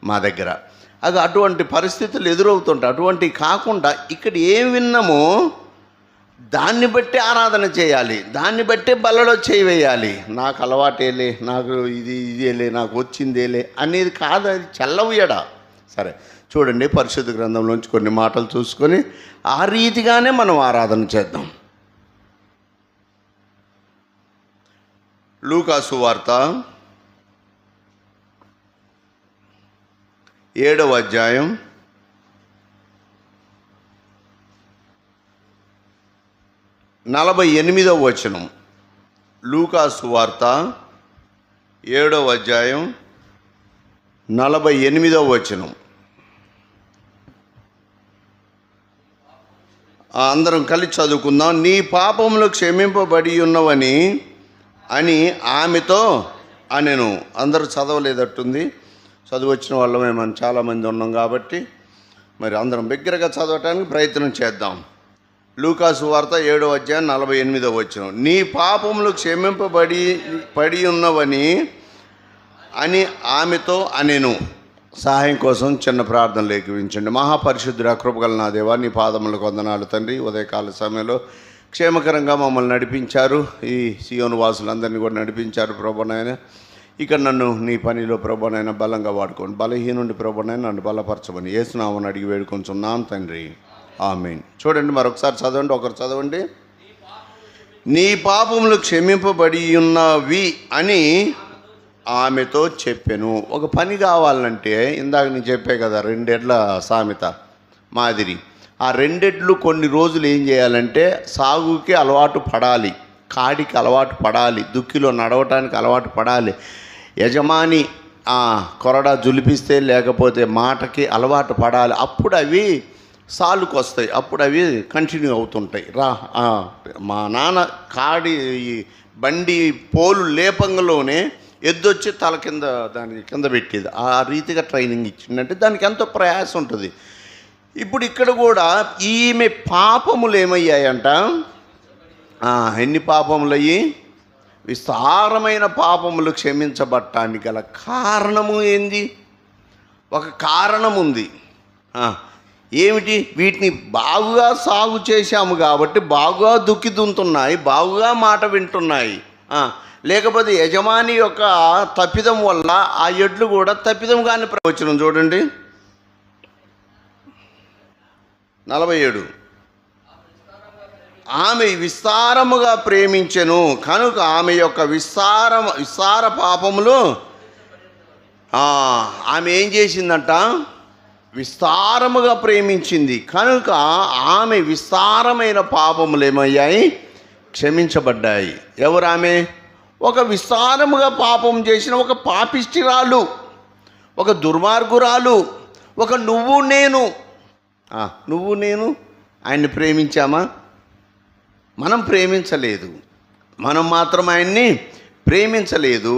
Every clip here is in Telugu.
మా దగ్గర అది అటువంటి పరిస్థితులు ఎదురవుతుంటాయి. అటువంటి కాకుండా ఇక్కడ ఏం విన్నామో దాన్ని బట్టి ఆరాధన చేయాలి, దాన్ని బట్టే బల్లలో చేయి వేయాలి. నాకు అలవాటేలే, నాకు ఇదేలే, నాకు వచ్చిందేలే అనేది కాదు, అది చల్లవుయడా. సరే చూడండి, పరిశుద్ధ గ్రంథంలోంచి కొన్ని మాటలు చూసుకొని ఆ రీతిగానే మనం ఆరాధన చేద్దాం. లూకా సువార్త 7వ అధ్యాయం 48వ వచనం. లూకా సువార్త 7వ అధ్యాయం 48వ వచనం. అందరం కలిసి చదువుకుందాం. నీ పాపములు క్షమింపబడి ఉన్నవని అని ఆమెతో అనెను. అందరూ చదవలేదట్టుంది, చదువు వచ్చిన వాళ్ళమే మనం చాలామంది ఉన్నాం కాబట్టి మరి అందరం బిగ్గరగా చదవటానికి ప్రయత్నం చేద్దాం. లూకా సువార్త 7వ అధ్యాయం 48వ వచనం. నీ పాపములు క్షమింపబడి ఉన్నవని అని ఆమెతో అనెను. సహాయం కోసం చిన్న ప్రార్థన లేఖించండి. మహాపరిశుద్ధుడా, కృపగల నా దేవా, నీ పాదములకు వందనాలు తండ్రి. ఉదయకాల సమయంలో క్షేమకరంగా మమ్మల్ని నడిపించారు, ఈ సియోను వాసులందరినీ కూడా నడిపించారు ప్రభునాయన. ఇక నన్ను నీ పనిలో ప్రభునాయన బలంగా వాడుకోండి. బలహీనుండి ప్రభునాయన నన్ను బలపరచమని యేసునామమున అడిగి వేడుకొంచున్నాం తండ్రి, ఆమేన్. చూడండి, మరొకసారి చదవండి, ఒకరు చదవండి. నీ పాపములు క్షమింపబడి ఉన్నవి అని ఆమెతో చెప్పెను. ఒక పని కావాలంటే ఇందాక నేను చెప్పే కదా, 2 ఎడ్ల సామెత మాదిరి. ఆ 2 ఎడ్లు కొన్ని రోజులు ఏం చేయాలంటే సాగుకి అలవాటు పడాలి, కాడికి అలవాటు పడాలి, దుక్కిలో నడవటానికి అలవాటు పడాలి. యజమాని కొరడా జులిపిస్తే లేకపోతే మాటకి అలవాటు పడాలి. అప్పుడు అవి సాలుకు వస్తాయి, అప్పుడు అవి కంటిన్యూ అవుతుంటాయి. మా నాన్న కాడి బండి పోలు లేపంగలోనే ఎద్దొచ్చి తల కింద దాని కింద పెట్టేది. ఆ రీతిగా ట్రైనింగ్ ఇచ్చిందంటే దానికి ఎంతో ప్రయాసం ఉంటుంది. ఇప్పుడు ఇక్కడ కూడా ఈమె పాపములు ఏమయ్యాయంట? ఎన్ని పాపములు అయ్యి? విస్తారమైన పాపములు క్షమించబట్టానికి గల కారణము ఏంది? ఒక కారణం ఉంది. ఏమిటి? వీటిని బాగుగా సాగు చేశాము కాబట్టి బాగుగా దుక్కి దున్నుతున్నాయి, బాగుగా మాట వింటున్నాయి. లేకపోతే యజమాని యొక్క తప్పిదం వల్ల ఆ ఎడ్లు కూడా తప్పిదంగానే ప్రవచనం. చూడండి 47. ఆమె విస్తారముగా ప్రేమించెను కనుక ఆమె యొక్క విస్తార పాపములు ఆమె ఏం చేసిందంట? విస్తారముగా ప్రేమించింది కనుక ఆమె విస్తారమైన పాపములు ఏమయ్యాయి? క్షమించబడ్డాయి. ఎవరు ఆమె? ఒక విస్తారముగా పాపం చేసిన ఒక పాపిష్టిరాలు, ఒక దుర్మార్గురాలు, ఒక నువ్వు నేను ఆయన్ని ప్రేమించామా? మనం ప్రేమించలేదు, మనం మాత్రం ఆయన్ని ప్రేమించలేదు.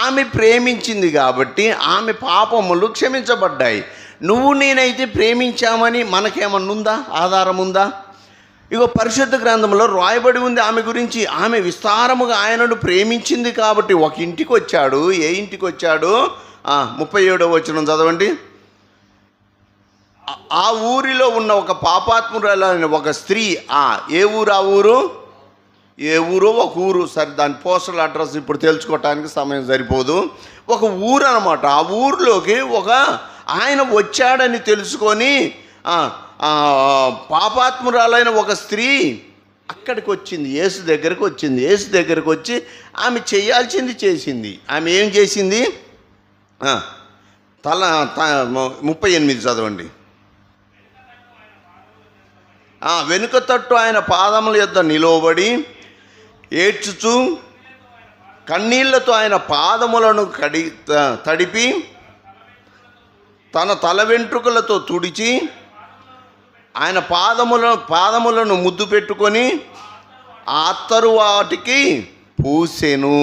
ఆమె ప్రేమించింది కాబట్టి ఆమె పాపములు క్షమించబడ్డాయి. నువ్వు నేనైతే ప్రేమించామని మనకేమన్నుందా? ఆధారం ఉందా? ఇగో పరిశుద్ధ గ్రంథంలో రాయబడి ఉంది ఆమె గురించి. ఆమె విస్తారముగా ఆయనను ప్రేమించింది కాబట్టి ఒక ఇంటికి వచ్చాడు. ఏ ఇంటికి వచ్చాడు? 37వ వచనం చదవండి. ఆ ఊరిలో ఉన్న ఒక పాపాత్మురాలైన ఒక స్త్రీ. ఏ ఊరు? ఆ ఊరు ఏ ఊరో ఒక ఊరు. సరే, దాని పోస్టల్ అడ్రస్ ఇప్పుడు తెలుసుకోవటానికి సమయం సరిపోదు. ఒక ఊరు అనమాట. ఆ ఊరిలోకి ఒక ఆయన వచ్చాడని తెలుసుకొని పాపాత్మురాలైన ఒక స్త్రీ అక్కడికి వచ్చింది, యేసు దగ్గరకు వచ్చింది. యేసు దగ్గరకు వచ్చి ఆమె చేయాల్సింది చేసింది. ఆమె ఏం చేసింది? 38 చదవండి. వెనుక తట్టు ఆయన పాదముల యొద్ద నిలవబడి ఏడ్చుచు కన్నీళ్లతో ఆయన పాదములను తడిపి తన తల వెంట్రుకలతో తుడిచి ఆయన పాదములను ముద్దు పెట్టుకొని ఆ తరువాటికి పూసెను.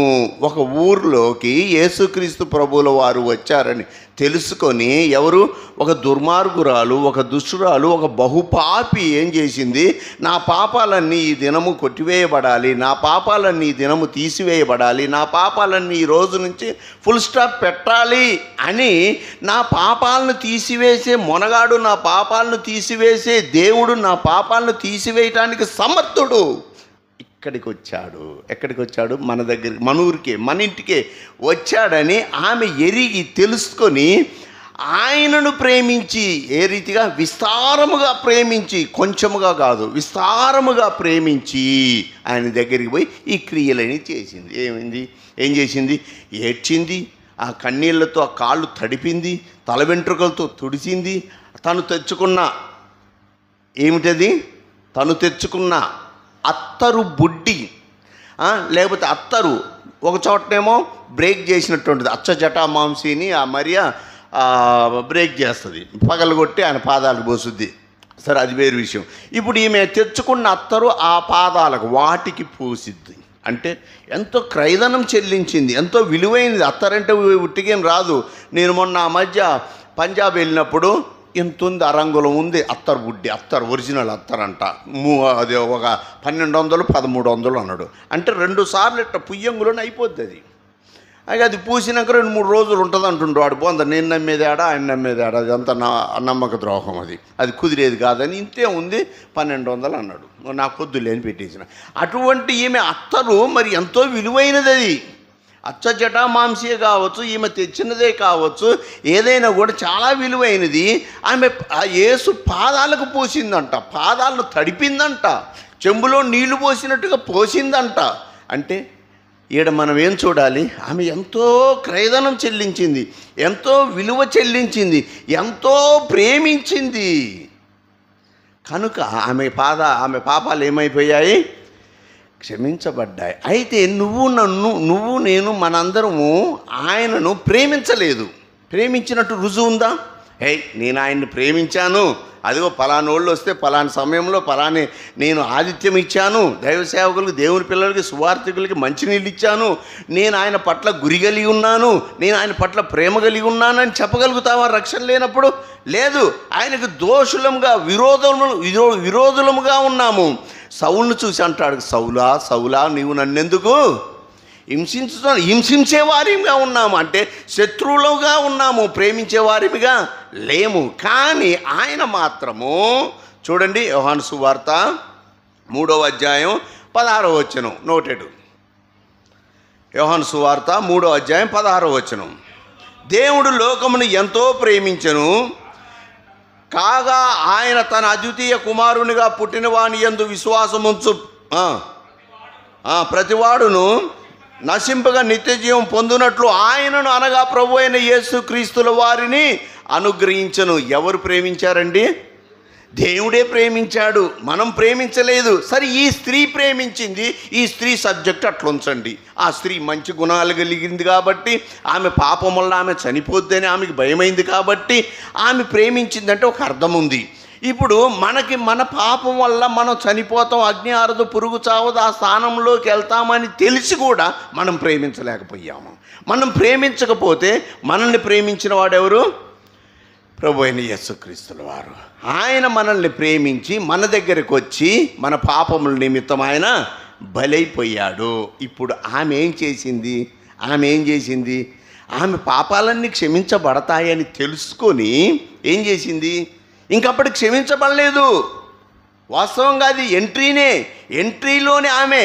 ఒక ఊర్లోకి యేసుక్రీస్తు ప్రభువుల వారు వచ్చారని తెలుసుకొని ఎవరు, ఒక దుర్మార్గురాలు, ఒక దుష్టురాలు, ఒక బహుపాపి ఏం చేసింది, నా పాపాలన్నీ ఈ దినము కొట్టివేయబడాలి, నా పాపాలన్నీ ఈ దినము తీసివేయబడాలి, నా పాపాలన్నీ ఈ రోజు నుంచి ఫుల్ స్టాప్ పెట్టాలి అని, నా పాపాలను తీసివేసే మొనగాడు, నా పాపాలను తీసివేసే దేవుడు, నా పాపాలను తీసివేయటానికి సమర్థుడు ఇక్కడికి వచ్చాడు. ఎక్కడికి వచ్చాడు? మన దగ్గరికి, మన ఊరికే, మన ఇంటికే వచ్చాడని ఆమె ఎరిగి తెలుసుకొని ఆయనను ప్రేమించి, ఏ రీతిగా? విస్తారముగా ప్రేమించి, కొంచెముగా కాదు, విస్తారముగా ప్రేమించి ఆయన దగ్గరికి పోయి ఈ క్రియలని చేసింది. ఏం చేసింది? ఏడ్చింది, ఆ కన్నీళ్లతో ఆ కాళ్ళు తడిపింది, తల వెంట్రుకలతో తుడిచింది. తను తెచ్చుకున్న ఏమిటది? తను తెచ్చుకున్న అత్తరు బుడ్డి, లేకపోతే అత్తరు ఒక చోటనేమో బ్రేక్ చేసినటువంటిది, అచ్చ జటా మాంసీని ఆ మరియా బ్రేక్ చేస్తుంది, పగలగొట్టి ఆయన పాదాలకు పోసుద్ది. సరే, అది వేరు విషయం. ఇప్పుడు ఈమె తెచ్చుకున్న అత్తరు ఆ పాదాలకు, వాటికి పూసిద్ది. అంటే ఎంతో క్రయధనం చెల్లించింది, ఎంతో విలువైనది. అత్తరంటే ఉట్టిగేం రాదు. నేను మొన్న ఆ మధ్య పంజాబ్ వెళ్ళినప్పుడు ఎంత ఉంది, అరంగులం ఉంది అత్తరు బుడ్డి, అత్తరు ఒరిజినల్ అత్తరు అంట. అది ఒక 1200 1300 అన్నాడు. అంటే 2 సార్లు ఇట్ట పుయ్యంగులోనే అయిపోద్ది అది. అది పూసినాక 2-3 రోజులు ఉంటుంది అంటుండ్రు వాడు. పోంద నేను నమ్మేది ఆడ, ఆయన నమ్మేది ఆడ, అది అంత నమ్మక ద్రోహం, అది కుదిరేది కాదని. ఇంతే ఉంది 1200 అన్నాడు. నాకు కొద్దులేని పెట్టేసిన. అటువంటి ఈమె అత్తరు మరి ఎంతో విలువైనది. అది అచ్చ జటా మాంసే కావచ్చు, ఈమె తెచ్చినదే కావచ్చు, ఏదైనా కూడా చాలా విలువైనది. ఆమె యేసు పాదాలకు పోసిందంట, పాదాలను తడిపిందంట, చెంబులో నీళ్లు పోసినట్టుగా పోసిందంట. అంటే ఈడ మనం ఏం చూడాలి? ఆమె ఎంతో క్రయధనం చెల్లించింది, ఎంతో విలువ చెల్లించింది, ఎంతో ప్రేమించింది. కనుక ఆమె పాపాలు ఏమైపోయాయి? క్షమించబడ్డాయి. అయితే నువ్వు నేను మనందరము ఆయనను ప్రేమించలేదు. ప్రేమించినట్టు రుజువు ఉందా? నేను ఆయన్ని ప్రేమించాను, అదిగో పలానోళ్ళు వస్తే పలాని సమయంలో పలాని నేను ఆతిథ్యం ఇచ్చాను, దైవ సేవకులకు, దేవుని పిల్లలకి, సువార్థికులకి మంచినీళ్ళు ఇచ్చాను, నేను ఆయన పట్ల గురి కలిగి ఉన్నాను, నేను ఆయన పట్ల ప్రేమ కలిగి ఉన్నానని చెప్పగలుగుతావా రక్షణ లేనప్పుడు? లేదు. ఆయనకు దోషులముగా, విరోధులముగా ఉన్నాము. సౌలును చూసి అంటాడు, సౌలా నీవు నన్నెందుకు హింసించే వారిగా ఉన్నాము. అంటే శత్రువులుగా ఉన్నాము, ప్రేమించే వారిగా లేము. కానీ ఆయన మాత్రము చూడండి, యోహాను సువార్త 3వ అధ్యాయం 16వ వచనం నోటెడు. యోహాను సువార్త 3వ అధ్యాయం 16వ వచనం. దేవుడు లోకమును ఎంతో ప్రేమించెను, కాగా ఆయన తన అద్వితీయ కుమారునిగా పుట్టిన వాని యందు విశ్వాసముంచు ప్రతివాడును నశింపగా నిత్య జీవం పొందునట్లు ఆయనను, అనగా ప్రభు అయిన యేసు క్రీస్తుల వారిని అనుగ్రహించను. ఎవరు ప్రేమించారండి? దేవుడే ప్రేమించాడు, మనం ప్రేమించలేదు. సరే, ఈ స్త్రీ ప్రేమించింది. ఈ స్త్రీ సబ్జెక్ట్ అట్లా ఉంచండి. ఆ స్త్రీ మంచి గుణాలు కలిగింది కాబట్టి, ఆమె పాపం వల్ల ఆమె చనిపోద్దని ఆమెకి భయమైంది కాబట్టి ఆమె ప్రేమించిందంటే ఒక అర్థం ఉంది. ఇప్పుడు మన పాపం వల్ల మనం చనిపోతాం, అగ్ని ఆరదు, పురుగు చావదు, ఆ స్థానంలోకి వెళ్తామని తెలిసి కూడా మనం ప్రేమించలేకపోయాము. మనం ప్రేమించకపోతే మనల్ని ప్రేమించిన వాడెవరు? ప్రభు అయిన యేసుక్రీస్తుల వారు. ఆయన మనల్ని ప్రేమించి మన దగ్గరకు వచ్చి మన పాపముల నిమిత్తం ఆయన బలైపోయాడు. ఇప్పుడు ఆమె ఏం చేసింది? ఆమె పాపాలన్నీ క్షమించబడతాయని తెలుసుకొని ఏం చేసింది? ఇంకప్పటికి క్షమించబడలేదు. వాస్తవంగా అది ఎంట్రీలోనే ఆమె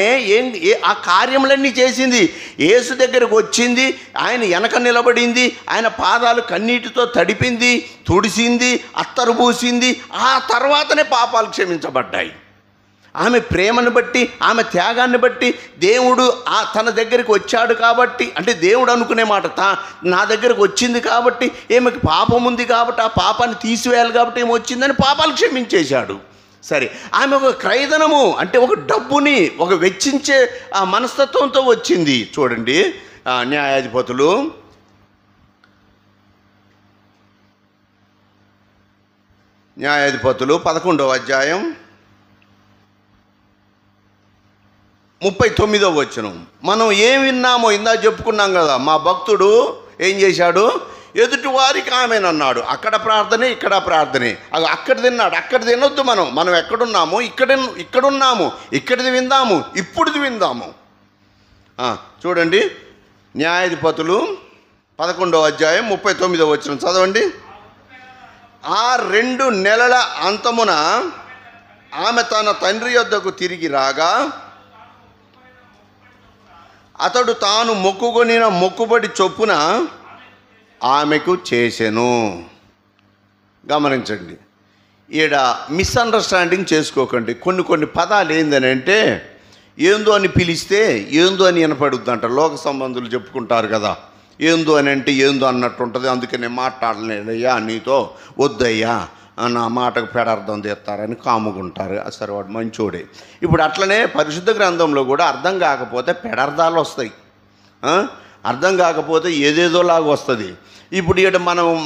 ఆ కార్యములన్నీ చేసింది. యేసు దగ్గరకు వచ్చింది, ఆయన వెనక నిలబడింది, ఆయన పాదాలు కన్నీటితో తడిపింది, తుడిసింది, అత్తరు పూసింది. ఆ తర్వాతనే పాపాలు క్షమించబడ్డాయి. ఆమె ప్రేమను బట్టి, ఆమె త్యాగాన్ని బట్టి దేవుడు తన దగ్గరికి వచ్చాడు కాబట్టి, అంటే దేవుడు అనుకునే మాట, నా దగ్గరకు వచ్చింది కాబట్టి, ఈమెకి పాపం ఉంది కాబట్టి ఆ పాపాన్ని తీసివేయాలి కాబట్టి ఏమి వచ్చిందని పాపాలు క్షమించేశాడు. సరే, ఆమె ఒక క్రయధనము, అంటే ఒక డబ్బుని ఒక వెచ్చించే ఆ మనస్తత్వంతో వచ్చింది. చూడండి, న్యాయాధిపతులు 11వ అధ్యాయం 39వ వచనం. మనం ఏం విన్నామో ఇందా చెప్పుకున్నాం కదా, మా భక్తుడు ఏం చేశాడు, ఎదుటి వారికి ఆమెనన్నాడు. అక్కడ ప్రార్థనే, ఇక్కడ ప్రార్థనే. అక్కడ తిన్నాడు, అక్కడ తినొద్దు. మనం ఎక్కడున్నాము, ఇక్కడున్నాము, ఇక్కడిది విందాము, ఇప్పుడుది విందాము. చూడండి, న్యాయాధిపతులు 11వ అధ్యాయం 39వ వచనం చదవండి. ఆ 2 నెలల అంతమున ఆమె తన తండ్రి యొద్దకు తిరిగి రాగా అతడు తాను మొక్కుకొనిన మొక్కుబడి చొప్పున ఆమెకు చేసెను. గమనించండి, ఈడ మిస్అండర్స్టాండింగ్ చేసుకోకండి. కొన్ని పదాలు ఏందనంటే ఏందో అని పిలిస్తే ఏందో అని వినపడుద్దంట. లోక సంబంధులు చెప్పుకుంటారు కదా, ఏందో అని అంటే ఏందో అన్నట్టు ఉంటుంది. అందుకే నేను మాట్లాడలేదయ్యా, నీతో వద్దయ్యా, నా మాటకు పెడార్థం తీస్తారని కాముకుంటారు. సరే, వాడు మంచోడే. ఇప్పుడు అట్లనే పరిశుద్ధ గ్రంథంలో కూడా అర్థం కాకపోతే పెడార్థాలు వస్తాయి, అర్థం కాకపోతే ఏదేదోలాగా వస్తుంది. ఇప్పుడు ఇక్కడ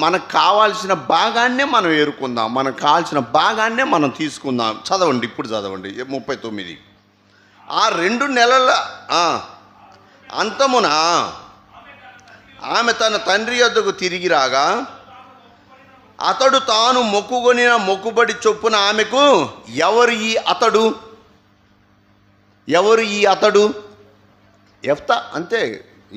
మనకు కావాల్సిన భాగాన్నే మనం ఏరుకుందాం, మనకు కావాల్సిన భాగాన్నే మనం తీసుకుందాం. చదవండి, ఇప్పుడు చదవండి 39. ఆ 2 నెలల అంతమున ఆమె తన తండ్రి యొద్దకు తిరిగి రాగా అతడు తాను మొక్కుకొనిన మొక్కుబడి చొప్పున ఆమెకు. ఎవరు ఈ అతడు? యెఫ్తా. అంతే.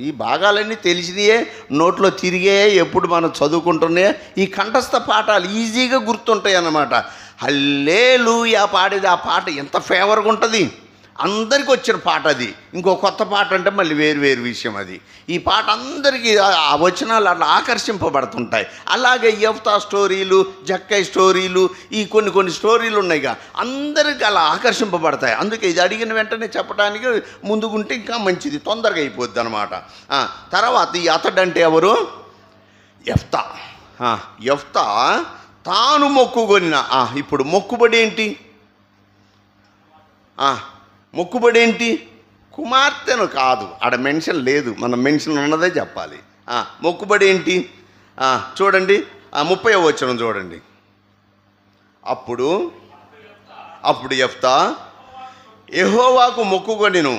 ఈ భాగాలన్నీ తెలిసినయే, నోట్లో తిరిగే, ఎప్పుడు మనం చదువుకుంటున్నాయే. ఈ కంఠస్థ పాఠాలు ఈజీగా గుర్తుంటాయి అన్నమాట. హల్లెలూయా పాడేది ఆ పాట ఎంత ఫేవర్గా ఉంటుంది. అందరికీ వచ్చిన పాట అది. ఇంకో కొత్త పాట అంటే మళ్ళీ వేరు విషయం అది. ఈ పాట అందరికీ ఆ వచనాలు అట్లా ఆకర్షింపబడుతుంటాయి. అలాగే యెఫ్తా స్టోరీలు, జక్కై స్టోరీలు, ఈ కొన్ని స్టోరీలు ఉన్నాయిగా, అందరికీ అలా ఆకర్షింపబడతాయి. అందుకే ఇది అడిగిన వెంటనే చెప్పడానికి ముందుకుంటే ఇంకా మంచిది, తొందరగా అయిపోద్ది అనమాట. తర్వాత ఈ అతడంటే ఎవరు? యెఫ్తా. యెఫ్తా తాను మొక్కుకొనిన. ఇప్పుడు మొక్కుబడి ఏంటి? మొక్కుబడి ఏంటి? కుమార్తెను కాదు, ఆడ మెన్షన్ లేదు, మనం మెన్షన్ ఉన్నదే చెప్పాలి. మొక్కుబడి ఏంటి? చూడండి 30వ వచనం చూడండి. అప్పుడు యెఫ్తా యెహోవాకు మొక్కుకొనెను.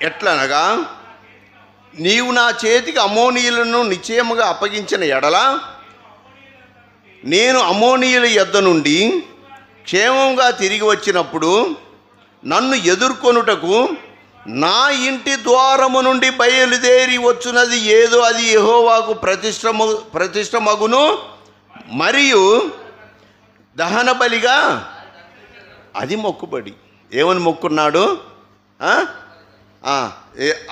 ఎట్లనగా, నీవు నా చేతికి అమ్మోనీయులను నిశ్చయముగా అప్పగించిన ఎడల నేను అమ్మోనీయుల యొద్ద నుండి క్షేమంగా తిరిగి వచ్చినప్పుడు నన్ను ఎదుర్కొనుటకు నా ఇంటి ద్వారము నుండి బయలుదేరి వచ్చున్నది ఏదో అది యెహోవాకు ప్రతిష్టమగును, మరియు దహన బలిగా. అది మొక్కుబడి. ఏమని మొక్కున్నాడు?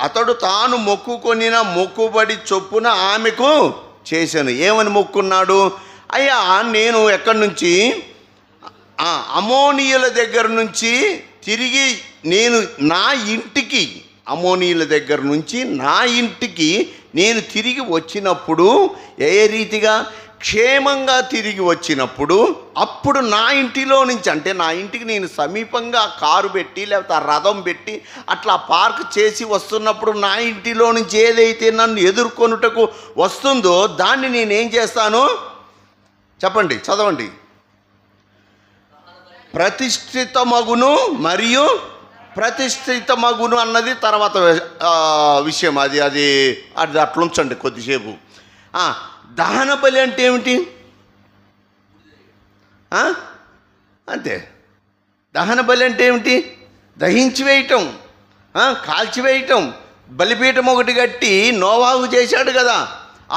అతడు తాను మొక్కుకొనిన మొక్కుబడి చొప్పున ఆమెకు చేశాను. ఏమని మొక్కున్నాడు? అయ్యా, నేను ఎక్కడి నుంచి? అమోనీయుల దగ్గర నుంచి తిరిగి నేను నా ఇంటికి, అమోనీయుల దగ్గర నుంచి నా ఇంటికి నేను తిరిగి వచ్చినప్పుడు, ఏ రీతిగా? క్షేమంగా తిరిగి వచ్చినప్పుడు, అప్పుడు నా ఇంటిలో నుంచి, అంటే నా ఇంటికి నేను సమీపంగా కారు పెట్టి లేకపోతే రథం పెట్టి అట్లా పార్క్ చేసి వస్తున్నప్పుడు నా ఇంటిలో నుంచి ఏదైతే నన్ను ఎదుర్కొనుటకు వస్తుందో దాన్ని నేనేం చేస్తాను? చెప్పండి, చదవండి. ప్రతిష్ఠితమగును మరియు ప్రతిష్ఠితమగును అన్నది తర్వాత విషయం. అది అది అది అట్లుంచండి కొద్దిసేపు. దహన బలి అంటే ఏమిటి? అంతే. దహన బలి అంటే ఏమిటి? దహించివేయటం, కాల్చివేయటం. బలిపీఠం ఒకటి కట్టి నోవాహు చేశాడు కదా,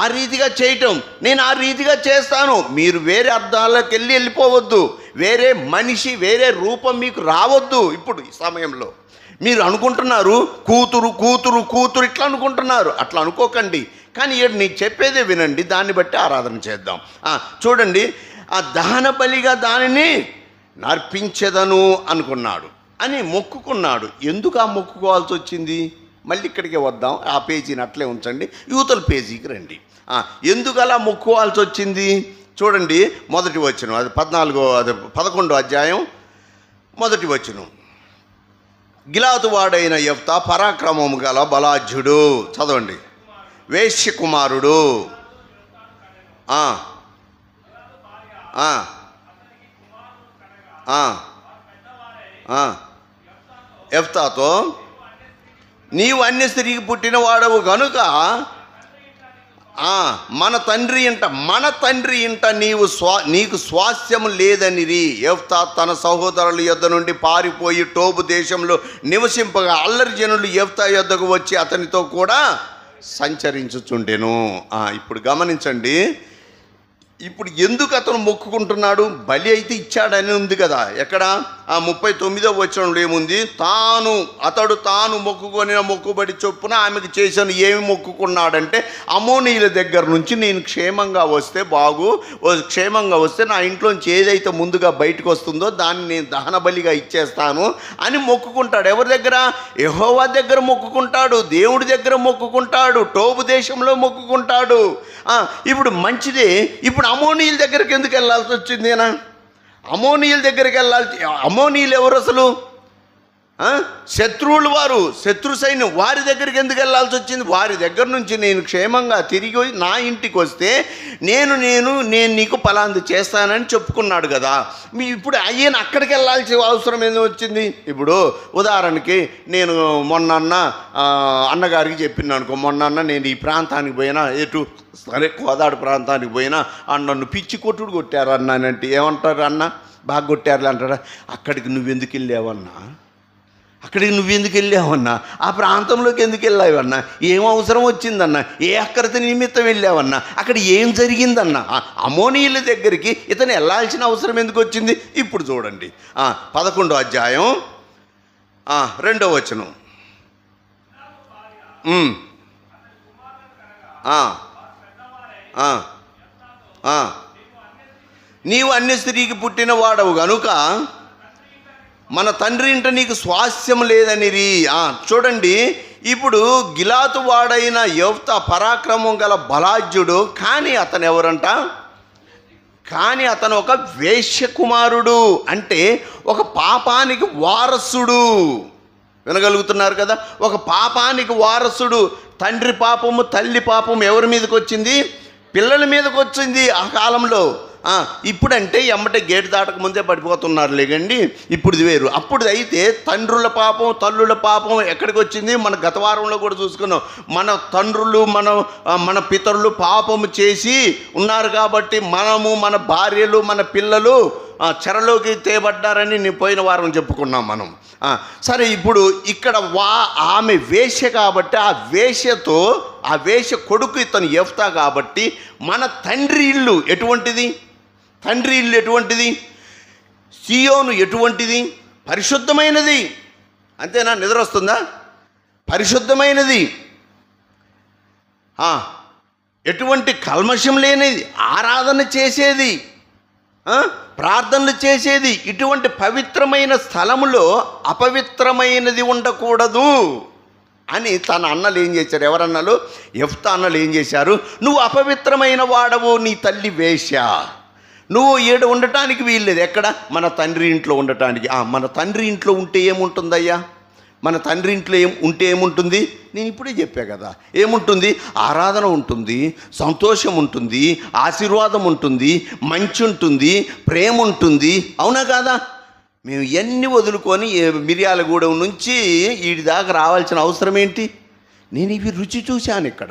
ఆ రీతిగా చేయటం. నేను ఆ రీతిగా చేస్తాను. మీరు వేరే అర్థాలకు వెళ్ళిపోవద్దు. వేరే మనిషి, వేరే రూపం మీకు రావద్దు. ఇప్పుడు ఈ సమయంలో మీరు అనుకుంటున్నారు కూతురు కూతురు కూతురు ఇట్లా అనుకుంటున్నారు. అట్లా అనుకోకండి. కానీ నీకు చెప్పేదే వినండి, దాన్ని బట్టి ఆరాధన చేద్దాం. చూడండి, ఆ దహన బలిగా దానిని నర్పించెదను అనుకున్నాడు అని మొక్కుకున్నాడు. ఎందుకు ఆ మొక్కుకోవాల్సి వచ్చింది? మళ్ళీ ఇక్కడికే వద్దాం. ఆ పేజీని అట్లే ఉంచండి, యువతల పేజీకి రండి. ఎందుకు అలా మొక్కుకోవాల్సి వచ్చింది? చూడండి, మొదటి వచనం. అది 11వ అధ్యాయం మొదటి వచనం. గిలాదు వాడైన యెఫ్తా పరాక్రమము గల బలాఢ్యుడు. చదవండి. వేశ్య కుమారుడు. యెఫ్తాతో నీవు అన్య స్త్రీకి పుట్టిన వాడవు గనుక మన తండ్రి ఇంట నీకు స్వాస్థ్యము లేదనిరి. యెఫ్తా తన సహోదరుల యొద్ద నుండి పారిపోయి టోబు దేశంలో నివసింపగా అల్లరి జనులు యెఫ్తా యొద్దకు వచ్చి అతనితో కూడా సంచరించుచుండెను. ఇప్పుడు గమనించండి, ఇప్పుడు ఎందుకు అతను మొక్కుకుంటున్నాడు? బలి అయితే ఇచ్చాడని ఉంది కదా. ఎక్కడ 39వ వచనంలో ఏముంది? అతడు తాను మొక్కుకొనిన మొక్కుబడి చొప్పున ఆమెకు చేశాను. ఏమి మొక్కుకున్నాడంటే, అమోనీయుల దగ్గర నుంచి నేను క్షేమంగా వస్తే నా ఇంట్లోంచి ఏదైతే ముందుగా బయటకు వస్తుందో దాన్ని నేను దహన బలిగా ఇచ్చేస్తాను అని మొక్కుకుంటాడు. ఎవరి దగ్గర? యెహోవా దగ్గర మొక్కుకుంటాడు, దేవుడి దగ్గర మొక్కుకుంటాడు, టోబు దేశంలో మొక్కుకుంటాడు. ఇప్పుడు మంచిదే. ఇప్పుడు అమోనీయుల దగ్గరికి ఎందుకు వెళ్ళాల్సి వచ్చింది? అమోనీయుల దగ్గరికి అమోనీయులు ఎవరు అసలు? శత్రువులు, వారు శత్రు సైన్యం. వారి దగ్గరికి ఎందుకు వెళ్ళాల్సి వచ్చింది? వారి దగ్గర నుంచి నేను క్షేమంగా తిరిగి నా ఇంటికి వస్తే నేను నీకు పలాంది చేస్తానని చెప్పుకున్నాడు కదా. ఇప్పుడు ఆయన అక్కడికి వెళ్ళాల్సిన అవసరం ఏదో వచ్చింది? ఇప్పుడు ఉదాహరణకి నేను అన్నగారికి చెప్పిన అనుకో, నేను ఈ ప్రాంతానికి పోయినా, సరే కోదాడు ప్రాంతానికి పోయినా నన్ను పిచ్చి కొట్టారు అన్నానంటే ఏమంటారు? అన్న బాగా కొట్టారు అంటారా? అక్కడికి నువ్వెందుకు వెళ్ళావన్నా? ఆ ప్రాంతంలోకి ఎందుకు వెళ్ళావన్నా? ఏం అవసరం వచ్చిందన్నా? ఏ అక్కరత నిమిత్తం వెళ్ళావన్నా? అక్కడ ఏం జరిగిందన్నా? అమోనీయుల దగ్గరికి ఇతను వెళ్ళాల్సిన అవసరం ఎందుకు వచ్చింది? ఇప్పుడు చూడండి, 11వ అధ్యాయం 2వ వచనం. నీవు అన్య స్త్రీకి పుట్టిన వాడవు గనుక మన తండ్రి ఇంట నీకు స్వాస్థ్యం లేదనిరి. చూడండి, ఇప్పుడు గిలాతు వాడైన యెఫ్తా పరాక్రమం గల బలాఢ్యుడు, కానీ అతను ఎవరంట? అతను ఒక వేశ్య కుమారుడు, అంటే ఒక పాపానికి వారసుడు. వినగలుగుతున్నారు కదా? ఒక పాపానికి వారసుడు. తండ్రి పాపము, తల్లి పాపం ఎవరి మీదకి వచ్చింది? పిల్లల మీదకి వచ్చింది ఆ కాలంలో. ఇప్పుడంటే ఎమ్మటే గేటు దాటక ముందే పడిపోతున్నారు లేకండి, ఇప్పుడు వేరు. అప్పుడు అయితే తండ్రుల పాపం, తల్లుల పాపం ఎక్కడికి వచ్చింది? మన గత వారంలో కూడా చూసుకున్నాం. మన తండ్రులు, మన పితరులు పాపము చేసి ఉన్నారు కాబట్టి మనము, మన భార్యలు, మన పిల్లలు చెరలోకి తేబడ్డారని నేను పోయిన వారం చెప్పుకున్నాం మనం. సరే, ఇప్పుడు ఇక్కడ ఆమె వేశ్య కాబట్టి ఆ వేశ్య కొడుకు ఇతను యెఫ్తా కాబట్టి మన తండ్రి ఇల్లు ఎటువంటిది? సియోను ఎటువంటిది? పరిశుద్ధమైనది. అంతేనా? నిద్ర వస్తుందా? పరిశుద్ధమైనది, ఎటువంటి కల్మషం లేనిది, ఆరాధన చేసేది, ప్రార్థనలు చేసేది. ఇటువంటి పవిత్రమైన స్థలములో అపవిత్రమైనది ఉండకూడదు అని తన అన్నలు ఏం చేశారు? ఎవరన్నలు? యెఫ్తా అన్నలు ఏం చేశారు? నువ్వు అపవిత్రమైన వాడవు, నీ తల్లి వేశ్య, నువ్వు ఈడ ఉండటానికి వీల్లేదు. ఎక్కడ? మన తండ్రి ఇంట్లో ఉండటానికి. మన తండ్రి ఇంట్లో ఉంటే ఏముంటుందయ్యా? మన తండ్రి ఇంట్లో ఉంటే ఏముంటుంది? నేను ఇప్పుడే చెప్పా కదా, ఏముంటుంది? ఆరాధన ఉంటుంది, సంతోషం ఉంటుంది, ఆశీర్వాదం ఉంటుంది, మంచి ఉంటుంది, ప్రేమ ఉంటుంది. అవునా కాదా? మేము ఎన్ని వదులుకొని మిర్యాలగూడెం నుంచి వీడి దాకా రావాల్సిన అవసరం ఏంటి? నేను ఇవి రుచి చూశాను. ఇక్కడ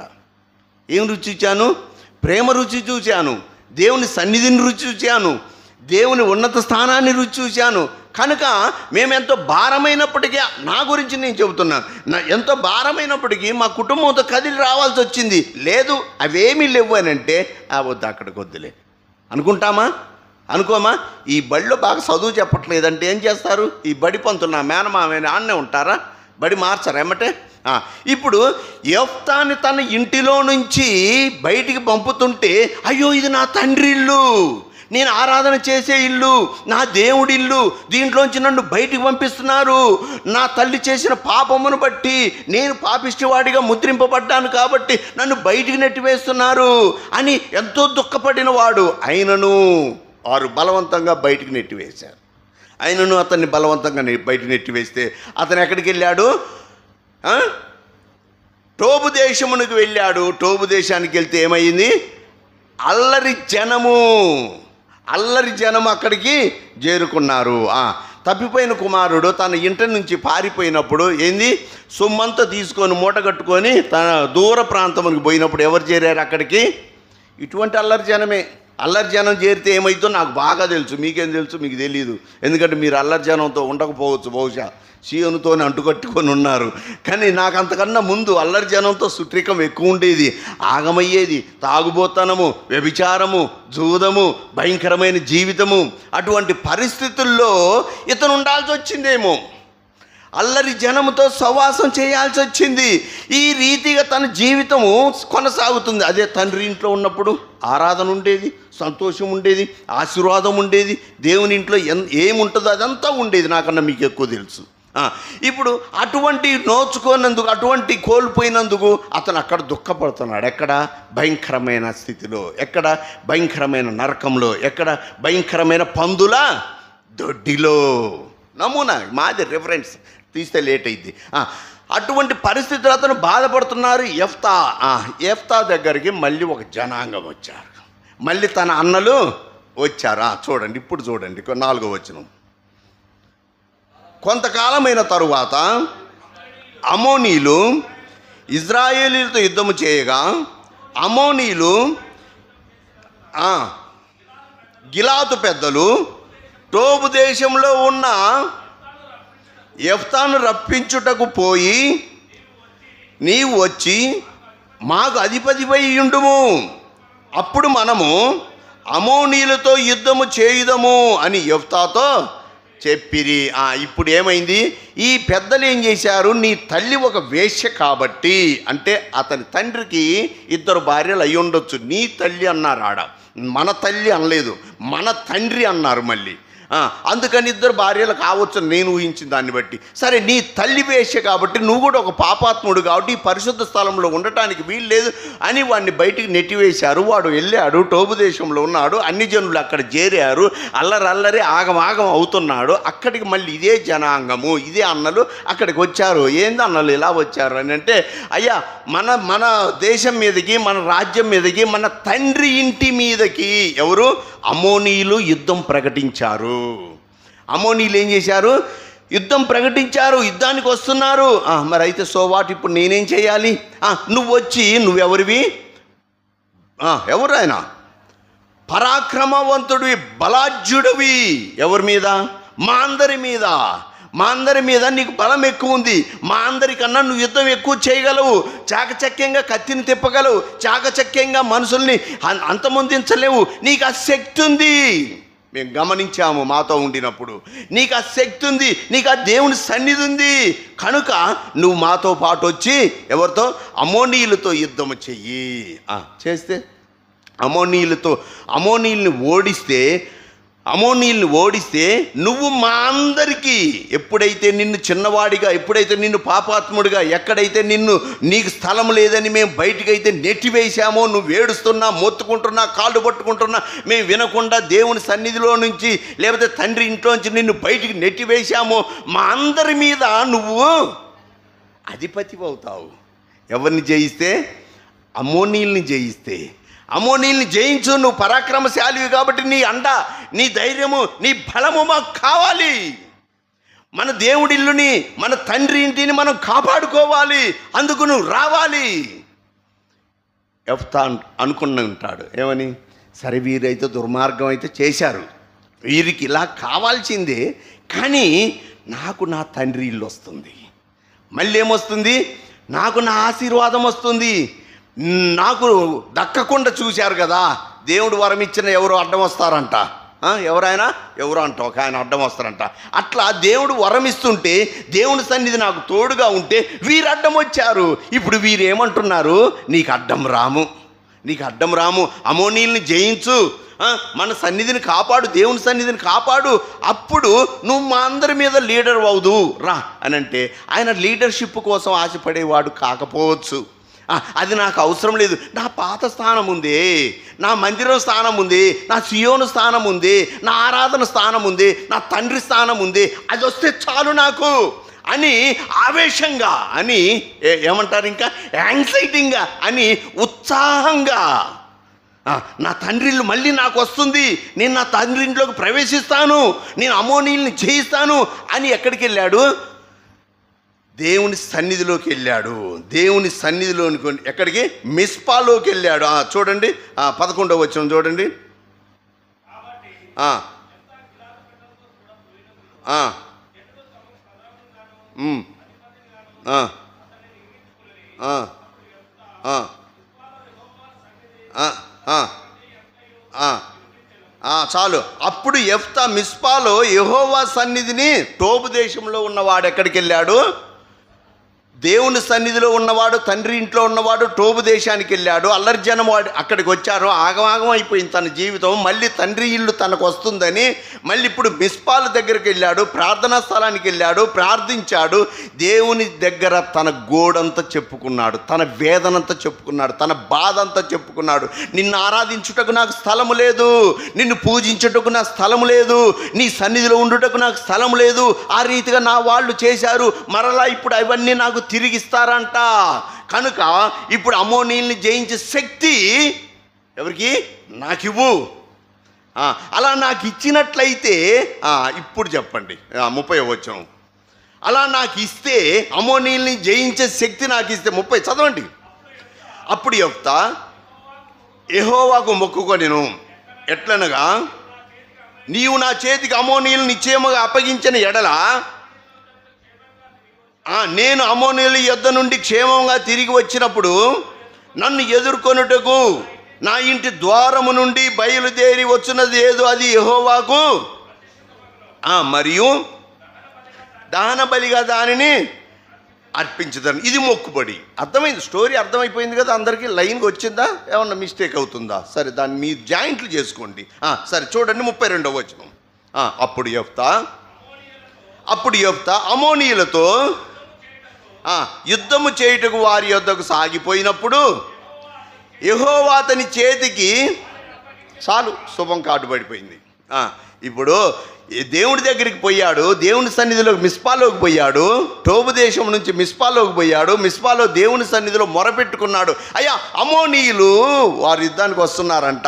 ఏం రుచి చూశాను? ప్రేమ రుచి చూశాను, దేవుని సన్నిధిని రుచి చూశాను, దేవుని ఉన్నత స్థానాన్ని రుచి చూశాను. కనుక మేము ఎంతో భారమైనప్పటికీ, నా గురించి నేను చెబుతున్నాను, ఎంతో భారమైనప్పటికీ మా కుటుంబంతో కదిలి రావాల్సి వచ్చింది. లేదు, అవేమీ లేవు అని అంటే వద్దు, అక్కడికి వద్దులే అనుకోమా? ఈ బడిలో బాగా చదువు చెప్పట్లేదంటే ఏం చేస్తారు? ఈ బడి పంతులు నా మేనమామని ఆడనే ఉంటారా? బడి మార్చరు ఎమ్మటే. ఇప్పుడు యెఫ్తాని తన ఇంటిలో నుంచి బయటికి పంపుతుంటే, అయ్యో ఇది నా తండ్రి ఇల్లు, నేను ఆరాధన చేసే ఇల్లు, నా దేవుడి ఇల్లు, దీంట్లోంచి నన్ను బయటికి పంపిస్తున్నారు, నా తల్లి చేసిన పాపమును బట్టి నేను పాపిష్టివాడిగా ముద్రింపబడ్డాను కాబట్టి నన్ను బయటికి నెట్టివేస్తున్నారు అని ఎంతో దుఃఖపడిన వాడు. అయినను వారు బలవంతంగా బయటికి నెట్టివేశారు. అతన్ని బలవంతంగా బయటికి నెట్టివేస్తే అతను ఎక్కడికి వెళ్ళాడు? టోబు దేశమునికి వెళ్ళాడు. టోబు దేశానికి వెళ్తే ఏమైంది? అల్లరి జనము అక్కడికి చేరుకున్నారు. తప్పిపోయిన కుమారుడు తన ఇంటి నుంచి పారిపోయినప్పుడు ఏంది సొమ్మంతా తీసుకొని మూట కట్టుకొని తన దూర ప్రాంతానికి పోయినప్పుడు ఎవరు చేరారు అక్కడికి? ఇటువంటి అల్లరి జనమే. అల్లరి జనం చేరితే ఏమైతుందో నాకు బాగా తెలుసు, మీకేం తెలుసు? మీకు తెలియదు. ఎందుకంటే మీరు అల్లరి జనంతో ఉండకపోవచ్చు, బహుశా సీయోనుతోనే అంటుకట్టుకొని ఉన్నారు. కానీ నాకు అంతకన్నా ముందు అల్లరి జనంతో సుట్రికం ఎక్కువ ఉండేది. ఆగమయ్యేది, తాగుబోతనము, వ్యభిచారము, జూదము, భయంకరమైన జీవితము. అటువంటి పరిస్థితుల్లో ఇతను ఉండాల్సి వచ్చిందేమో, అల్లరి జనముతో సహవాసం చేయాల్సి వచ్చింది. ఈ రీతిగా తన జీవితము కొనసాగుతుంది. అదే తండ్రి ఇంట్లో ఉన్నప్పుడు ఆరాధన ఉండేది, సంతోషం ఉండేది, ఆశీర్వాదం ఉండేది, దేవుని ఇంట్లో ఏముంటుందో అదంతా ఉండేది. నాకన్నా మీకు ఎక్కువ తెలుసు. ఇప్పుడు అటువంటి నోచుకోనందుకు, అటువంటి కోల్పోయినందుకు అతను అక్కడ దుఃఖపడుతున్నాడు. ఎక్కడ? భయంకరమైన స్థితిలో, ఎక్కడ? భయంకరమైన నరకంలో, ఎక్కడ? భయంకరమైన పందుల దొడ్డిలో. నమూనా మాది రిఫరెన్స్ తీస్తే లేట్ అయింది. అటువంటి పరిస్థితులు అతను బాధపడుతున్నారు. యెఫ్తా దగ్గరికి మళ్ళీ ఒక జనాంగం వచ్చారు, మళ్ళీ తన అన్నలు వచ్చారు. చూడండి, ఇప్పుడు చూడండి 4వ వచనం. కొంతకాలమైన తరువాత అమోనీలు ఇజ్రాయేలీలతో యుద్ధము చేయగా, అమోనీలు గిలాదు పెద్దలు టోబు దేశంలో ఉన్న యెఫ్తాను రప్పించుటకు పోయి, నీవు వచ్చి మాకు అధిపతిపై ఉండుము, అప్పుడు మనము అమోనీలతో యుద్ధము చేయుదము అని యెఫ్తాతో చెప్పిరి. ఇప్పుడు ఏమైంది? ఈ పెద్దలు ఏం చేశారు? నీ తల్లి ఒక వేశ్య కాబట్టి, అంటే అతని తండ్రికి 2 భార్యలు అయి ఉండొచ్చు. నీ తల్లి అన్నారు, ఆడ మన తల్లి అనలేదు, మన తండ్రి అన్నారు మళ్ళీ. అందుకని 2 భార్యలు కావచ్చు నేను ఊహించిన దాన్ని బట్టి. సరే, నీ తల్లి వేశ్య కాబట్టి నువ్వు కూడా ఒక పాపాత్ముడు కాబట్టి ఈ పరిశుద్ధ స్థలంలో ఉండటానికి వీలు లేదు అని వాడిని బయటికి నెట్టివేశారు. వాడు వెళ్ళాడు, టోబు దేశంలో ఉన్నాడు, అన్ని జనులు అక్కడ చేరారు, అల్లరి ఆగమాగం అవుతున్నాడు. అక్కడికి మళ్ళీ ఇదే జనాంగము, ఇదే అన్నలు అక్కడికి వచ్చారు. ఏంది అన్నలు ఇలా వచ్చారు అని అంటే, అయ్యా మన దేశం మీదకి, మన రాజ్యం మీదకి, మన తండ్రి ఇంటి మీదకి ఎవరు? అమోనీయులు యుద్ధం ప్రకటించారు. అమోనీయులు ఏం చేశారు? యుద్ధం ప్రకటించారు, యుద్ధానికి వస్తున్నారు. మరి అయితే వాట్? ఇప్పుడు నేనేం చేయాలి? నువ్వు వచ్చి, నువ్వెవరివి? ఎవరు ఆయన? పరాక్రమవంతుడివి, బలాఢ్యుడివి. ఎవరి మీద? మా అందరి మీద. మా అందరి మీద నీకు బలం ఎక్కువ ఉంది. మా అందరికన్నా నువ్వు యుద్ధం ఎక్కువ చేయగలవు, చాకచక్యంగా కత్తిని తిప్పగలవు, చాకచక్యంగా మనుషుల్ని అంతమొందించలేవు. నీకు ఆ శక్తి ఉంది. మేము గమనించాము మాతో ఉండినప్పుడు. నీకు ఆ శక్తి ఉంది, నీకు ఆ దేవుని సన్నిధి ఉంది. కనుక నువ్వు మాతో పాటు వచ్చి ఎవరితో? అమోనీయులతో యుద్ధము చెయ్యి. చేస్తే అమోనీయుల్ని ఓడిస్తే నువ్వు మా అందరికీ, ఎప్పుడైతే నిన్ను చిన్నవాడిగా, ఎప్పుడైతే నిన్ను పాపాత్ముడిగా, ఎక్కడైతే నీకు స్థలం లేదని మేము బయటకైతే నెట్టివేశామో, నువ్వు ఏడుస్తున్నా, మొత్తుకుంటున్నా, కాళ్ళు పట్టుకుంటున్నా, మేము వినకుండా దేవుని సన్నిధిలో నుంచి లేకపోతే తండ్రి ఇంట్లో నుంచి నిన్ను బయటికి నెట్టివేశామో, మా అందరి మీద నువ్వు అధిపతి అవుతావు. ఎవరిని జయిస్తే? అమోనీయుల్ని జయిస్తే. అమోనీయుల్ని జయించు. నువ్వు పరాక్రమశాలివి కాబట్టి నీ అండ, నీ ధైర్యము, నీ బలము మాకు కావాలి. మన దేవుడిల్లుని, మన తండ్రి ఇంటిని మనం కాపాడుకోవాలి. అందుకు నువ్వు రావాలి. యెఫ్తా అనుకుని ఉంటాడు ఏమని? సరే, వీరైతే దుర్మార్గం అయితే చేశారు, వీరికి ఇలా కావాల్సిందే, కానీ నాకు నా తండ్రి ఇల్లు వస్తుంది. మళ్ళీ ఏమొస్తుంది? నాకు నా ఆశీర్వాదం వస్తుంది. నాకు దక్కకుండా చూశారు కదా, దేవుడు వరం ఇచ్చిన ఎవరు అడ్డం వస్తారంట. ఎవరు అంట, ఒక ఆయన అడ్డం వస్తారంట. అట్లా దేవుడు వరం ఇస్తుంటే, దేవుని సన్నిధి నాకు తోడుగా ఉంటే వీరు అడ్డం వచ్చారు. ఇప్పుడు వీరు ఏమంటున్నారు? నీకు అడ్డం రాము, అమోనీయుల్ని జయించు, మన సన్నిధిని కాపాడు, దేవుని సన్నిధిని కాపాడు, అప్పుడు నువ్వు మా అందరి మీద లీడర్ అవుదు రా అని అంటే, ఆయన లీడర్షిప్ కోసం ఆశపడేవాడు కాకపోవచ్చు. అది నాకు అవసరం లేదు. నా పాత స్థానం ఉంది, నా మందిరం స్థానం ఉంది, నా సియోను స్థానం ఉంది, నా ఆరాధన స్థానం ఉంది, నా తండ్రి స్థానం ఉంది, అది వస్తే చాలు నాకు అని ఆవేశంగా, అని ఏమంటారు, ఇంకా యాంగ్జైటీగా, అని ఉత్సాహంగా నా తండ్రి ఇల్లు మళ్ళీ నాకు వస్తుంది, నేను నా తండ్రి ఇంట్లోకి ప్రవేశిస్తాను, నేను అమోనీయుల్ని జయిస్తాను అని ఎక్కడికి వెళ్ళాడు? దేవుని సన్నిధిలోకి వెళ్ళాడు. దేవుని సన్నిధిలోని ఎక్కడికి? మిస్పాలోకి వెళ్ళాడు. చూడండి 11వ వచనం చూడండి. చాలు. అప్పుడు యెఫ్తా మిస్పాలో యెహోవా సన్నిధిని, టోబు దేశంలో ఉన్నవాడు ఎక్కడికి వెళ్ళాడు? దేవుని సన్నిధిలో ఉన్నవాడు, తండ్రి ఇంట్లో ఉన్నవాడు టోబు దేశానికి వెళ్ళాడు. అల్లరి జనం వాడు అక్కడికి వచ్చారు. ఆగమాగం అయిపోయింది తన జీవితం. మళ్ళీ తండ్రి ఇల్లు తనకు వస్తుందని మళ్ళీ ఇప్పుడు మిస్పాల దగ్గరికి వెళ్ళాడు, ప్రార్థనా స్థలానికి వెళ్ళాడు, ప్రార్థించాడు. దేవుని దగ్గర తన గోడంతా చెప్పుకున్నాడు, తన వేదనంతా చెప్పుకున్నాడు, తన బాధ అంతా చెప్పుకున్నాడు. నిన్ను ఆరాధించుటకు నాకు స్థలము లేదు, నిన్ను పూజించుటకు నాకు స్థలము లేదు, నీ సన్నిధిలో ఉండుటకు నాకు స్థలము లేదు. ఆ రీతిగా నా వాళ్ళు చేశారు, మరలా ఇప్పుడు అవన్నీ నాకు తిరిగిస్తారంట. కనుక ఇప్పుడు అమోనీయుల్ని జయించే శక్తి ఎవరికి? నాకివ్వు. అలా నాకు ఇచ్చినట్లయితే ఇప్పుడు చెప్పండి 30వ వచనం. అలా నాకు ఇస్తే, అమోనీయుల్ని జయించే శక్తి నాకు ఇస్తే, 30 చదవండి. అప్పుడు యెఫ్తా యెహోవాకు మొక్కుకొనెను, ఎట్లనగా నీవు నా చేతికి అమోనీయులను నిశ్చయముగా అప్పగించిన ఎడల నేను అమోనీయుల యొద్ద నుండి క్షేమంగా తిరిగి వచ్చినప్పుడు నన్ను ఎదుర్కొనుటకు నా ఇంటి ద్వారము నుండి బయలుదేరి వచ్చినది ఏదో అది యెహోవాకు మరియు దహన బలిగా దానిని అర్పించదని. ఇది మొక్కుబడి. అర్థమైంది? స్టోరీ అర్థమైపోయింది కదా అందరికీ? లైన్కి వచ్చిందా? ఏమన్నా మిస్టేక్ అవుతుందా? సరే, దాన్ని మీ జాయింట్లు చేసుకోండి. సరే చూడండి 32వ వచనం. అప్పుడు యెఫ్తా అమోనీయులతో యుద్ధము చేయుటకు వారి యొద్దకు సాగిపోయినప్పుడు యెహోవా అతని చేతికి, చాలు, శుభం కార్డు పడిపోయింది. ఇప్పుడు దేవుడి దగ్గరికి పోయాడు, దేవుని సన్నిధిలోకి మిస్పాలోకి పోయాడు, టోబు దేశం నుంచి మిస్పాలోకి పోయాడు. మిస్పాలో దేవుని సన్నిధిలో మొరపెట్టుకున్నాడు, అయ్యా అమోనీయులు వారి యుద్ధానికి వస్తున్నారంట,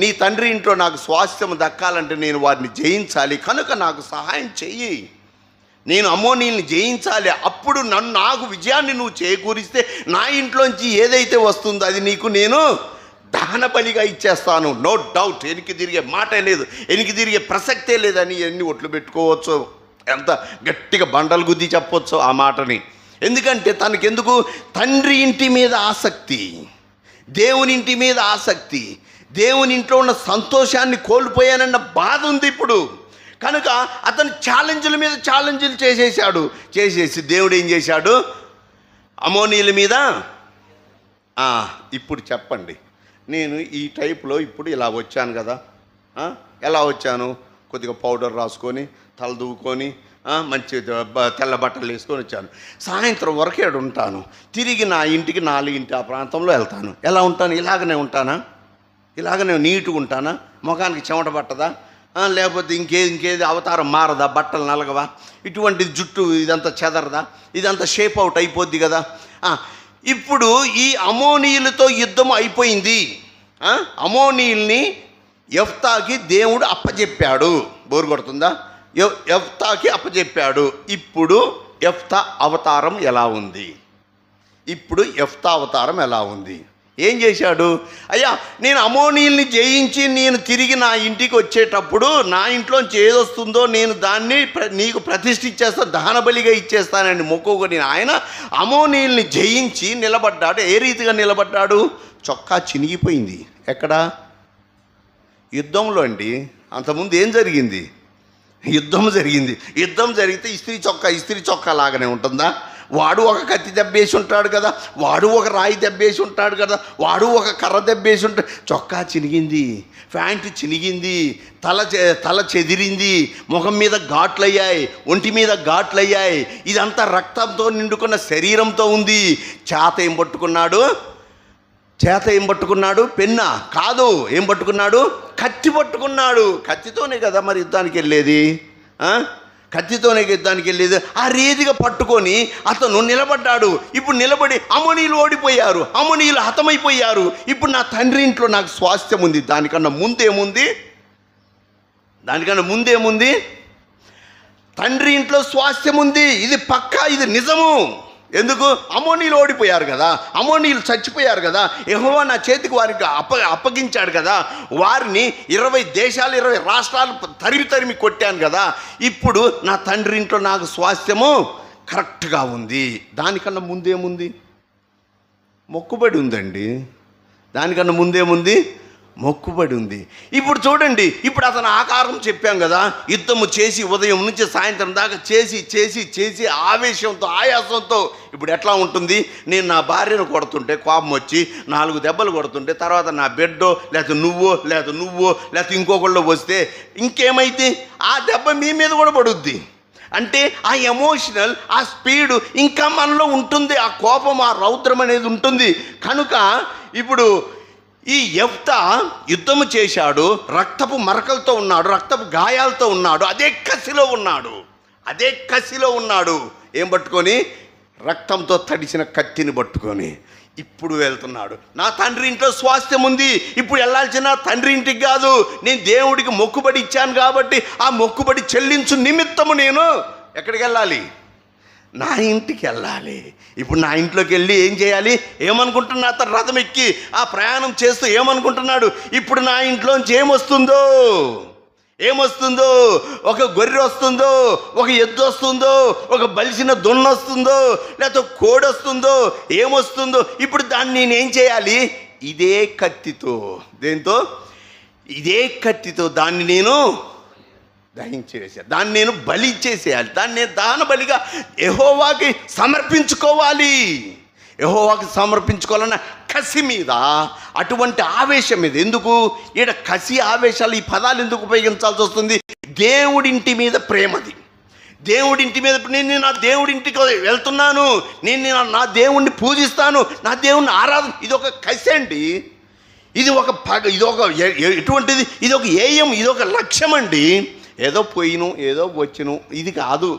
నీ తండ్రి ఇంట్లో నాకు స్వాస్థ్యం దక్కాలంటే నేను వారిని జయించాలి, కనుక నాకు సహాయం చెయ్యి, నేను అమోనీయుల్ని జయించాలి. అప్పుడు నాకు విజయాన్ని నువ్వు చేకూరిస్తే నా ఇంట్లోంచి ఏదైతే వస్తుందో అది నీకు నేను దహన బలిగా ఇచ్చేస్తాను. నో డౌట్, వెనక్కి తిరిగే మాటే లేదు, వెనక్కి తిరిగే ప్రసక్తే లేదని ఎన్ని ఒట్లు పెట్టుకోవచ్చు, ఎంత గట్టిగా బండలు గుద్ది చెప్పొచ్చు ఆ మాటని. ఎందుకంటే తనకెందుకు? తండ్రి ఇంటి మీద ఆసక్తి, దేవుని ఇంటి మీద ఆసక్తి, దేవుని ఇంట్లో ఉన్న సంతోషాన్ని కోల్పోయానన్న బాధ ఉంది ఇప్పుడు. కనుక అతను ఛాలెంజ్ల మీద ఛాలెంజ్లు చేసేసి దేవుడు ఏం చేశాడు? అమోనీయుల మీద ఇప్పుడు చెప్పండి, నేను ఈ టైప్లో ఇప్పుడు ఇలా వచ్చాను కదా, ఎలా వచ్చాను? కొద్దిగా పౌడర్ రాసుకొని, తల దువ్వుకొని, మంచి తెల్ల బట్టలు వేసుకొని వచ్చాను. సాయంత్రం వరకు ఇక్కడ ఉంటాను, తిరిగి నా ఇంటికి 4 ఆ ప్రాంతంలో వెళ్తాను. ఎలా ఉంటాను? ఇలాగనే ఉంటానా? ఇలాగనే నీట్గా ఉంటానా? ముఖానికి చెమట పట్టదా? లేకపోతే ఇంకేది అవతారం మారదా? బట్టలు నలగవా? ఇటువంటి జుట్టు ఇదంతా చెదరదా? ఇదంతా షేప్ అవుట్ అయిపోద్ది కదా. ఇప్పుడు ఈ అమోనీయులతో యుద్ధం అయిపోయింది. అమోనీయుల్ని యెఫ్తాకి దేవుడు అప్పచెప్పాడు. బోరు కొడుతుందా? యెఫ్తాకి అప్పచెప్పాడు. ఇప్పుడు యెఫ్తా అవతారం ఎలా ఉంది? ఏం చేశాడు? అయ్యా నేను అమోనీయుల్ని జయించి నేను తిరిగి నా ఇంటికి వచ్చేటప్పుడు నా ఇంట్లోంచి ఏదొస్తుందో నేను దాన్ని నీకు ప్రతిష్ఠించేస్తాను, దహన బలిగా ఇచ్చేస్తానని మొక్కుకొని ఆయన అమోనీయుల్ని జయించి నిలబడ్డాడు. ఏ రీతిగా నిలబడ్డాడు? చొక్కా చినిగిపోయింది. ఎక్కడ? యుద్ధంలో అండి. అంతకుముందు ఏం జరిగింది? యుద్ధం జరిగితే ఇస్త్రీ చొక్కా లాగానే ఉంటుందా? వాడు ఒక కత్తి దెబ్బేసి ఉంటాడు కదా, వాడు ఒక రాయి దెబ్బేసి ఉంటాడు కదా, వాడు ఒక కర్ర దెబ్బేసి ఉంటాడు. చొక్కా చినిగింది, ప్యాంటు చినిగింది, తల చెదిరింది, ముఖం మీద ఘాట్లయ్యాయి, ఒంటి మీద ఘాట్లయ్యాయి. ఇదంతా రక్తంతో నిండుకున్న శరీరంతో ఉంది. చేత ఏం పట్టుకున్నాడు? పెన్న కాదు, ఏం పట్టుకున్నాడు? కత్తి పట్టుకున్నాడు. కత్తితోనే కదా మరి యుద్ధానికి వెళ్ళేది. కత్తితోనే యుద్ధానికి వెళ్ళేది. ఆ రీతిగా పట్టుకొని అతను నిలబడ్డాడు. ఇప్పుడు నిలబడి అమ్మోనీయులు ఓడిపోయారు, అమ్మోనీయులు హతమైపోయారు. ఇప్పుడు నా తండ్రి ఇంట్లో నాకు స్వాస్థ్యం ఉంది. దానికన్నా ముందేముంది? తండ్రి ఇంట్లో స్వాస్థ్యం ఉంది. ఇది పక్కా, ఇది నిజము. ఎందుకు? అమ్మోనీయులు ఓడిపోయారు కదా, అమ్మోనీయులు చచ్చిపోయారు కదా, యెహోవా నా చేతికి వారికి అప్పగించాడు కదా, వారిని 20 దేశాలు 20 రాష్ట్రాలు తరిమి కొట్టాను కదా. ఇప్పుడు నా తండ్రి ఇంట్లో నాకు స్వాస్థ్యము కరెక్ట్గా ఉంది. దానికన్నా ముందేముంది? మొక్కుబడి ఉందండి. దానికన్నా ముందేముంది? మొక్కుబడి ఉంది. ఇప్పుడు చూడండి, ఇప్పుడు అతను ఆకారం చెప్పాం కదా, యుద్ధము చేసి ఉదయం నుంచి సాయంత్రం దాకా చేసి ఆవేశంతో ఆయాసంతో ఇప్పుడు ఎట్లా ఉంటుంది? నేను నా భార్యను కొడుతుంటే కోపం వచ్చి 4 దెబ్బలు కొడుతుంటే తర్వాత నా బిడ్డో లేకపోతే నువ్వో లేకపోతే ఇంకొకళ్ళు వస్తే ఇంకేమైతే ఆ దెబ్బ మీ మీద కూడా పడుద్ది. అంటే ఆ ఎమోషనల్, ఆ స్పీడు ఇంకా మనలో ఉంటుంది. ఆ కోపం, ఆ రౌద్రం అనేది ఉంటుంది. కనుక ఇప్పుడు ఈ యెఫ్తా యుద్ధము చేశాడు, రక్తపు మరకలతో ఉన్నాడు, రక్తపు గాయాలతో ఉన్నాడు, అదే కసిలో ఉన్నాడు. ఏం పట్టుకొని? రక్తంతో తడిసిన కత్తిని పట్టుకొని ఇప్పుడు వెళ్తున్నాడు. నా తండ్రి ఇంట్లో స్వాస్థ్యం ఉంది. ఇప్పుడు వెళ్ళాల్సిన తండ్రి ఇంటికి కాదు, నేను దేవుడికి మొక్కుబడి ఇచ్చాను కాబట్టి ఆ మొక్కుబడి చెల్లించు నిమిత్తము నేను ఎక్కడికి వెళ్ళాలి? నా ఇంటికి వెళ్ళాలి. ఇప్పుడు నా ఇంట్లోకి వెళ్ళి ఏం చేయాలి? ఏమనుకుంటున్నా? అతను రథం ఎక్కి ఆ ప్రయాణం చేస్తూ ఏమనుకుంటున్నాడు? ఇప్పుడు నా ఇంట్లోంచి ఏమొస్తుందో? ఒక గొర్రె వస్తుందో, ఒక ఎద్దు వస్తుందో, ఒక బలిసిన దున్న వస్తుందో, లేకపోతే కోడి వస్తుందో, ఏమొస్తుందో? ఇప్పుడు దాన్ని నేనేం చేయాలి? ఇదే కత్తితో దాన్ని నేను దహించేసేయాలి, దాన్ని నేను బలి ఇచ్చేసేయాలి, దాన్ని నేను దాన బలిగా యెహోవాకి సమర్పించుకోవాలన్న కసి మీద, అటువంటి ఆవేశం మీద. ఎందుకు ఈడ కసి, ఆవేశాలు, ఈ పదాలు ఎందుకు ఉపయోగించాల్సి వస్తుంది? దేవుడింటి మీద ప్రేమది. దేవుడింటి మీద నేను నా దేవుడింటికి వెళ్తున్నాను, నేను నా దేవుణ్ణి పూజిస్తాను, నా దేవుణ్ణి ఆరాధన. ఇది ఒక కసి అండి. ఇది ఒక ఎటువంటిది? ఇది ఒక ఏయం, ఇది ఒక లక్ష్యం అండి. ఏదో పోయిను, ఏదో వచ్చును, ఇది కాదు.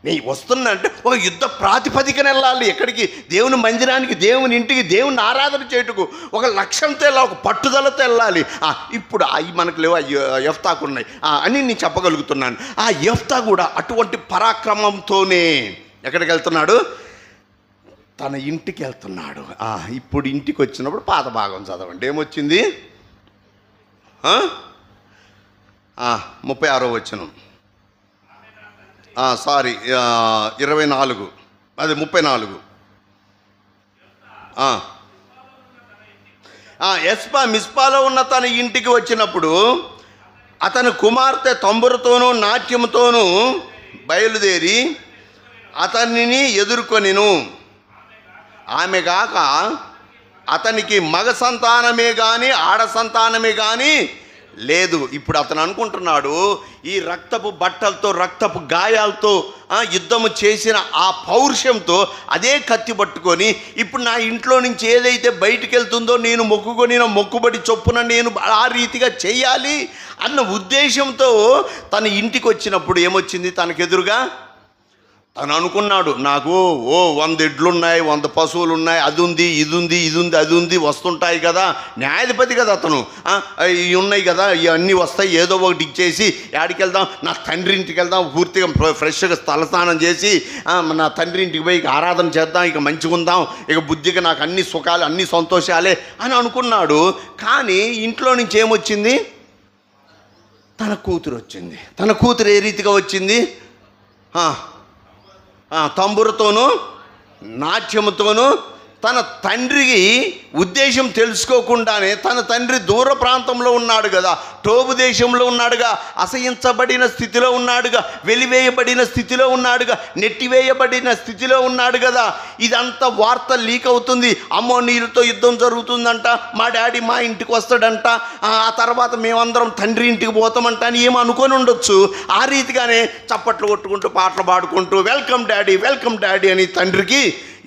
నేను వస్తున్నా అంటే ఒక యుద్ధ ప్రాతిపదికన వెళ్ళాలి. ఎక్కడికి? దేవుని మందిరానికి, దేవుని ఇంటికి, దేవుని ఆరాధన చేయుటకు ఒక లక్ష్యంతో వెళ్ళాలి, ఒక పట్టుదలతో వెళ్ళాలి. ఇప్పుడు అవి మనకు లేవు, యెఫ్తాకు ఉన్నాయి అని నేను చెప్పగలుగుతున్నాను. ఆ యెఫ్తా కూడా అటువంటి పరాక్రమంతోనే ఎక్కడికి వెళ్తున్నాడు? తన ఇంటికి వెళ్తున్నాడు. ఇప్పుడు ఇంటికి వచ్చినప్పుడు పాత భాగం చదవండి. ఏమొచ్చింది? 36వ వచనం, 24, అది 34. మిస్పాలో ఉన్న తన ఇంటికి వచ్చినప్పుడు అతని కుమార్తె తంబురతోనూ నాట్యముతోనూ బయలుదేరి అతనిని ఎదుర్కొనిను. ఆమె గాక అతనికి మగ సంతానమే కానీ ఆడ సంతానమే కానీ లేదు. ఇప్పుడు అతను అనుకుంటున్నాడు, ఈ రక్తపు బట్టలతో, రక్తపు గాయాలతో యుద్ధము చేసిన ఆ పౌరుషంతో అదే కత్తి పట్టుకొని ఇప్పుడు నా ఇంట్లో నుంచి ఏదైతే బయటికి వెళ్తుందో నేను మొక్కుకొని నా మొక్కుబడి చొప్పున నేను ఆ రీతిగా చేయాలి అన్న ఉద్దేశంతో తన ఇంటికి వచ్చినప్పుడు ఏమొచ్చింది? తనకెదురుగా తను అనుకున్నాడు, నాకు 100 ఎడ్లున్నాయి, 100 పశువులు ఉన్నాయి, అది ఉంది, అది ఉంది, వస్తుంటాయి కదా, న్యాయాధిపతి కదా అతను. ఇవి ఉన్నాయి కదా, ఇవన్నీ వస్తాయి, ఏదో ఒకటి ఇచ్చేసి యాడికి వెళ్దాం? నా తండ్రి ఇంటికి వెళ్దాం, పూర్తిగా ఫ్రెష్గా తలస్నానం చేసి నా తండ్రి ఇంటికి పోయి ఆరాధన చేద్దాం, ఇక మంచిగా ఉందాం, ఇక బుద్ధిగా నాకు అన్ని సుఖాలు, అన్ని సంతోషాలే అని అనుకున్నాడు. కానీ ఇంట్లో నుంచి ఏమొచ్చింది? తన కూతురు వచ్చింది. తన కూతురు ఏ రీతిగా వచ్చింది? తంబురతోనూ నాట్యముతోనూ తన తండ్రికి ఉద్దేశం తెలుసుకోకుండానే, తన తండ్రి దూర ప్రాంతంలో ఉన్నాడు కదా, టోబు దేశంలో ఉన్నాడుగా, అసహించబడిన స్థితిలో ఉన్నాడుగా, వెలివేయబడిన స్థితిలో ఉన్నాడుగా, నెట్టివేయబడిన స్థితిలో ఉన్నాడు కదా. ఇదంతా వార్త లీక్ అవుతుంది. అమ్మోనీయులతో యుద్ధం జరుగుతుందంట, మా డాడీ మా ఇంటికి వస్తాడంట, ఆ తర్వాత మేమందరం తండ్రి ఇంటికి పోతామంట అని ఏమో అనుకొని ఉండొచ్చు. ఆ రీతిగానే చప్పట్లు కొట్టుకుంటూ పాటలు పాడుకుంటూ వెల్కమ్ డాడీ అని తండ్రికి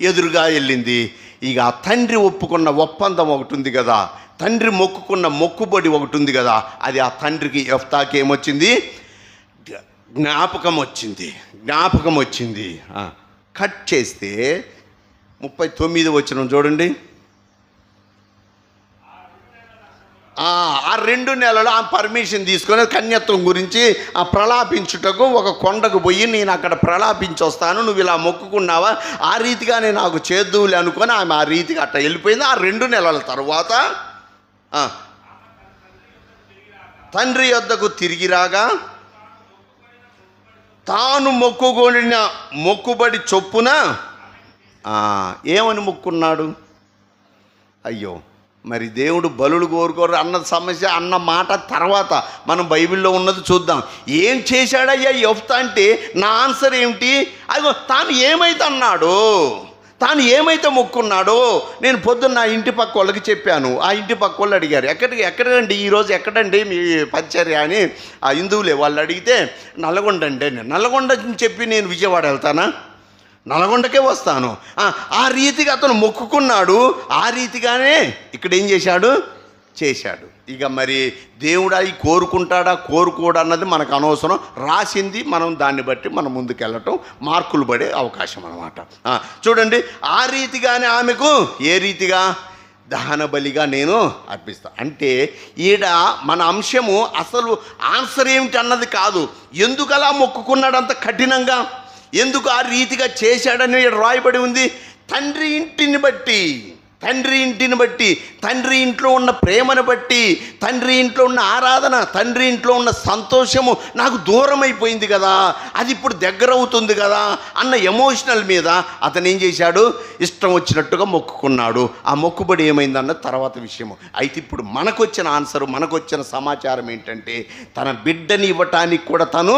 ఎదురుగా వెళ్ళింది. ఇక ఆ తండ్రి ఒప్పుకున్న ఒప్పందం ఒకటి ఉంది కదా, తండ్రి మొక్కుకున్న మొక్కుబడి ఒకటి ఉంది కదా, అది ఆ తండ్రికి యెఫ్తాకి ఏమొచ్చింది? జ్ఞాపకం వచ్చింది. కట్ చేస్తే 39 వచనం చూడండి. ఆ 2 నెలలు ఆ పర్మిషన్ తీసుకొని కన్యత్వం గురించి ఆ ప్రలాపించుటకు ఒక కొండకు పోయి, నేను అక్కడ ప్రలాపించి వస్తాను, నువ్వు ఇలా మొక్కుకున్నావా, ఆ రీతిగానే నాకు చేద్దువులే అనుకొని ఆమె ఆ రీతిగా అట్లా వెళ్ళిపోయింది. ఆ 2 నెలల తర్వాత తండ్రి యొద్దకు తిరిగి రాగా తాను మొక్కుకొనిన మొక్కుబడి చొప్పున ఏమని మొక్కున్నాడు? అయ్యో, మరి దేవుడు బలులు కోరుకోరు అన్న సమస్య అన్న మాట తర్వాత మనం బైబిల్లో ఉన్నది చూద్దాం. ఏం చేశాడయ్యా యెఫ్తా అంటే నా ఆన్సర్ ఏమిటి? అయ్యో, తాను ఏమైతే అన్నాడో, తాను ఏమైతే మొక్కున్నాడో నేను పొద్దున్న నా ఇంటి పక్క వాళ్ళకి చెప్పాను. ఆ ఇంటి పక్క వాళ్ళు అడిగారు, ఎక్కడండి ఈరోజు ఎక్కడండి మీ పరిచర్య అని. ఆ హిందువులే వాళ్ళు అడిగితే నల్గొండ అండి. నల్గొండ చెప్పి నేను విజయవాడ వెళ్తానా? నల్గొండకే వస్తాను. ఆ రీతిగా అతను మొక్కుకున్నాడు. ఆ రీతిగానే ఇక్కడ ఏం చేశాడు? ఇక మరి దేవుడు అవి కోరుకుంటాడా కోరుకోడా అన్నది మనకు అనవసరం. రాసింది మనం దాన్ని బట్టి మనం ముందుకెళ్ళటం, మార్కులు పడే అవకాశం అన్నమాట. చూడండి, ఆ రీతిగానే ఆమెకు ఏ రీతిగా దహన బలిగా నేను అర్పిస్తాను అంటే ఈడ మన అంశము అసలు ఆన్సర్ ఏమిటి అన్నది కాదు. ఎందుకు అలా మొక్కుకున్నాడు అంత కఠినంగా, ఎందుకు ఆ రీతిగా చేశాడని రాయబడి ఉంది. తండ్రి ఇంటిని బట్టి, తండ్రి ఇంట్లో ఉన్న ప్రేమను బట్టి, తండ్రి ఇంట్లో ఉన్న ఆరాధన, తండ్రి ఇంట్లో ఉన్న సంతోషము నాకు దూరం అయిపోయింది కదా, అది ఇప్పుడు దగ్గర అవుతుంది కదా అన్న ఎమోషనల్ మీద అతను ఏం చేశాడు? ఇష్టం వచ్చినట్టుగా మొక్కుకున్నాడు. ఆ మొక్కుబడి ఏమైందన్న తర్వాత విషయము. అయితే ఇప్పుడు మనకొచ్చిన ఆన్సరు, మనకొచ్చిన సమాచారం ఏంటంటే తన బిడ్డని ఇవ్వటానికి కూడా తను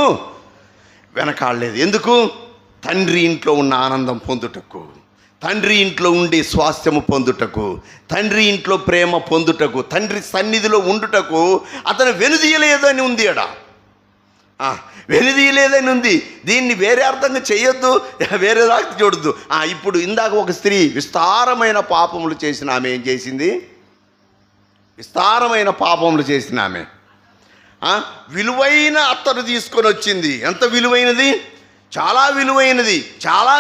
వెనకాడలేదు. ఎందుకు? తండ్రి ఇంట్లో ఉన్న ఆనందం పొందుటకు, తండ్రి ఇంట్లో ఉండే స్వాస్థ్యము పొందుటకు, తండ్రి ఇంట్లో ప్రేమ పొందుటకు, తండ్రి సన్నిధిలో ఉండుటకు అతను వెనుదీయలేదని ఉంది. వెనుదీయలేదని ఉంది. దీన్ని వేరే అర్థంగా చేయొద్దు, వేరే దాకా చూడొద్దు. ఇప్పుడు ఇందాక ఒక స్త్రీ విస్తారమైన పాపములు చేసిన ఆమె ఏం చేసింది? విస్తారమైన పాపములు చేసిన ఆమె విలువైన అత్తరు తీసుకొని వచ్చింది. ఎంత విలువైనది? చాలా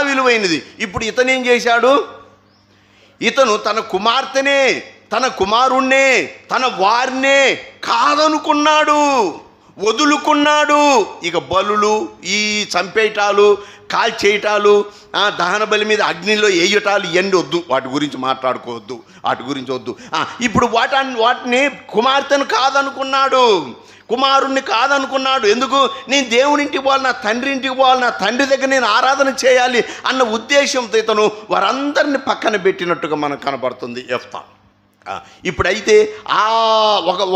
విలువైనది. ఇప్పుడు ఇతను ఏం చేశాడు? ఇతను తన కుమార్తెనే, తన కుమారుణ్ణే, తన వారినే కాదనుకున్నాడు, వదులుకున్నాడు. ఇక బలులు, ఈ చంపేయటాలు, కాల్చేయటాలు, దహన బలి మీద అగ్నిలో వేయటాలు ఇవన్నీ వద్దు, వాటి గురించి మాట్లాడుకోవద్దు, వాటి గురించి వద్దు. ఇప్పుడు వాటిని కుమార్తెను కాదనుకున్నాడు, కుమారుణ్ణి కాదనుకున్నాడు. ఎందుకు? నేను దేవుని ఇంటికి పోవాలి, నా తండ్రి ఇంటికి పోవాలి, నా తండ్రి దగ్గర నేను ఆరాధన చేయాలి అన్న ఉద్దేశంతో ఇతను వారందరిని పక్కన పెట్టినట్టుగా మనకు కనబడుతుంది యెఫ్తా. ఇప్పుడైతే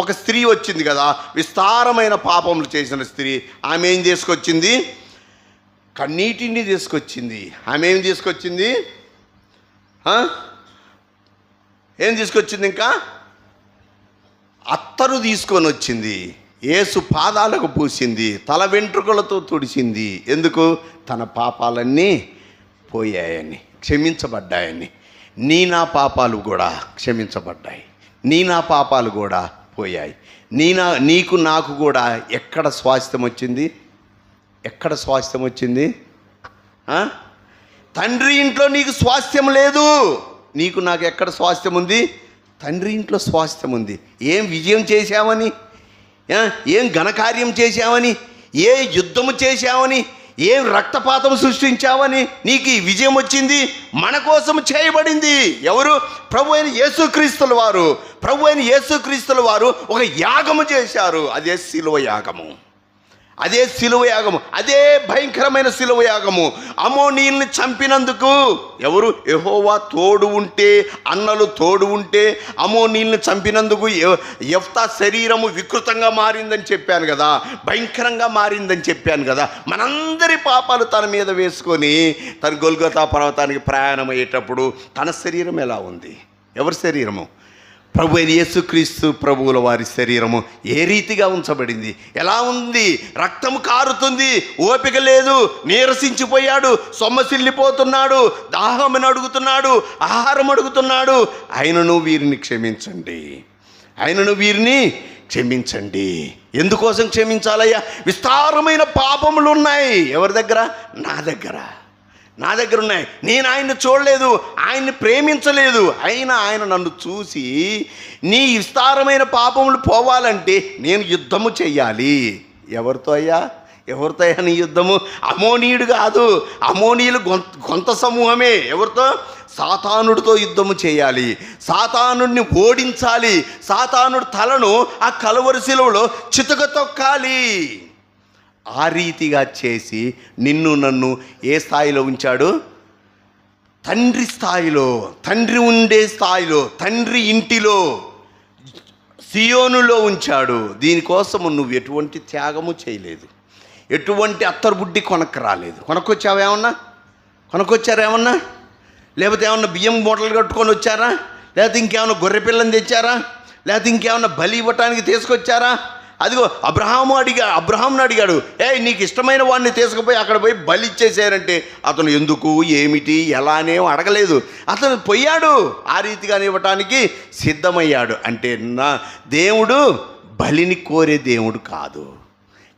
ఒక స్త్రీ వచ్చింది కదా, విస్తారమైన పాపములు చేసిన స్త్రీ. ఆమె ఏం తీసుకొచ్చింది? కన్నీటిని తీసుకొచ్చింది. ఆమె ఏం తీసుకొచ్చింది? ఏం తీసుకొచ్చింది? ఇంకా అత్తరు తీసుకొని వచ్చింది. యేసు పాదాలకు పూసింది, తల వెంట్రుకలతో తుడిచింది. ఎందుకు? తన పాపాలన్నీ పోయాయని, క్షమించబడ్డాయని. నా పాపాలు కూడా క్షమించబడ్డాయి, నా పాపాలు కూడా పోయాయి. నీకు నాకు కూడా ఎక్కడ స్వాస్థ్యం వచ్చింది? ఎక్కడ స్వాస్థ్యం వచ్చింది? తండ్రి ఇంట్లో నీకు స్వాస్థ్యం లేదు, నీకు నాకు ఎక్కడ స్వాస్థ్యం ఉంది? తండ్రి ఇంట్లో స్వాస్థ్యం ఉంది. ఏం విజయం చేశామని, ఏం ఘనకార్యం చేశామని, ఏ యుద్ధము చేశామని, ఏం రక్తపాతం సృష్టించావని నీకు ఈ విజయం వచ్చింది? మన కోసం చేయబడింది. ఎవరు? ప్రభు అయిన యేసుక్రీస్తుల వారు. ప్రభు అయిన యేసుక్రీస్తుల వారు ఒక యాగము చేశారు. అదే శిలువ యాగము, అదే భయంకరమైన శిలువ యాగము. అమోనీయుల్ని చంపినందుకు ఎవరు? యెహోవా తోడు ఉంటే, అన్నలు తోడు ఉంటే అమోనీయుల్ని చంపినందుకు యెఫ్తా శరీరము వికృతంగా మారిందని చెప్పాను కదా, భయంకరంగా మారిందని చెప్పాను కదా. మనందరి పాపాలు తన మీద వేసుకొని తన గొల్గొతా పర్వతానికి ప్రయాణం అయ్యేటప్పుడు తన శరీరం ఎలా ఉంది? ఎవరి శరీరము? ప్రభు అయిన యేసుక్రీస్తు ప్రభువుల వారి శరీరము ఏ రీతిగా ఉంచబడింది? ఎలా ఉంది? రక్తము కారుతుంది, ఓపిక లేదు, నీరసించిపోయాడు, సొమ్మసిల్లిపోతున్నాడు, దాహమని అడుగుతున్నాడు, ఆహారం అడుగుతున్నాడు. ఆయనను వీరిని క్షమించండి. ఎందుకోసం క్షమించాలయ్యా? విస్తారమైన పాపములు ఉన్నాయి. ఎవరి దగ్గర? నా దగ్గర ఉన్నాయి. నేను ఆయన్ని చూడలేదు, ఆయన్ని ప్రేమించలేదు. అయినా ఆయన నన్ను చూసి, నీ విస్తారమైన పాపములు పోవాలంటే నేను యుద్ధము చెయ్యాలి. ఎవరితో అయ్యా నీ యుద్ధము? అమోనీయుడు కాదు, అమోనీయులు కొంత సమూహమే. ఎవరితో? సాతానుడితో యుద్ధము చేయాలి. సాతానుడిని ఓడించాలి. సాతానుడి తలను ఆ కలువరి శిలువలో చితక తొక్కాలి. ఆ రీతిగా చేసి నిన్ను నన్ను ఏ స్థాయిలో ఉంచాడు? తండ్రి స్థాయిలో, తండ్రి ఉండే స్థాయిలో, తండ్రి ఇంటిలో, సియోనులో ఉంచాడు. దీనికోసము నువ్వు ఎటువంటి త్యాగము చేయలేదు, ఎటువంటి అత్తరుబుడ్డి కొనక్కు రాలేదు. కొనుక్కొచ్చారేమన్నా? లేకపోతే ఏమన్నా బియ్యం మూటలు కట్టుకొని వచ్చారా? లేకపోతే ఇంకేమన్నా గొర్రె పిల్లని తెచ్చారా? లేకపోతే ఇంకేమన్నా బలి ఇవ్వటానికి తీసుకొచ్చారా? అదిగో అబ్రహాంను అడిగాడు, నీకు ఇష్టమైన వాడిని తీసుకుపోయి అక్కడ పోయి బలి ఇచ్చేసారంటే అతను ఎందుకు, ఏమిటి, ఎలా అనేం అడగలేదు. అతను పోయాడు, ఆ రీతిగానే ఇవ్వటానికి సిద్ధమయ్యాడు. అంటే నా దేవుడు బలిని కోరే దేవుడు కాదు.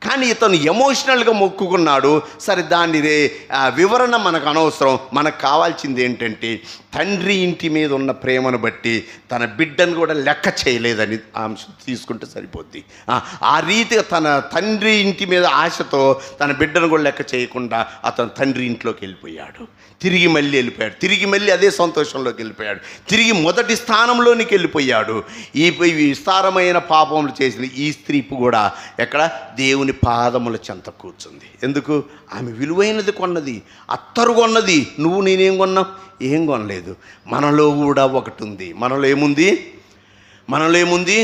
కానీ ఇతను ఎమోషనల్గా మొక్కుకున్నాడు. సరే, దాని వివరణ మనకు అనవసరం. మనకు కావాల్సింది ఏంటంటే తండ్రి ఇంటి మీద ఉన్న ప్రేమను బట్టి తన బిడ్డను కూడా లెక్క చేయలేదని అంశం తీసుకుంటే సరిపోద్ది. ఆ రీతిగా తన తండ్రి ఇంటి మీద ఆశతో తన బిడ్డను కూడా లెక్క చేయకుండా అతను తండ్రి ఇంట్లోకి వెళ్ళిపోయాడు. తిరిగి మళ్ళీ అదే సంతోషంలోకి వెళ్ళిపోయాడు. తిరిగి మొదటి స్థానంలోనికి వెళ్ళిపోయాడు. ఈ విస్తారమైన పాపములు చేసిన ఈ స్త్రీ కూడా ఎక్కడ? దేవుని పాదముల చెంత కూర్చుంది. ఎందుకు? ఆమె విలువైనది కొన్నది, అత్తరు కొన్నది. నువ్వు నేనేం కొన్నావు? ఏం కొనలేదు. మనలో కూడా ఒకటి ఉంది. మనలో ఏముంది?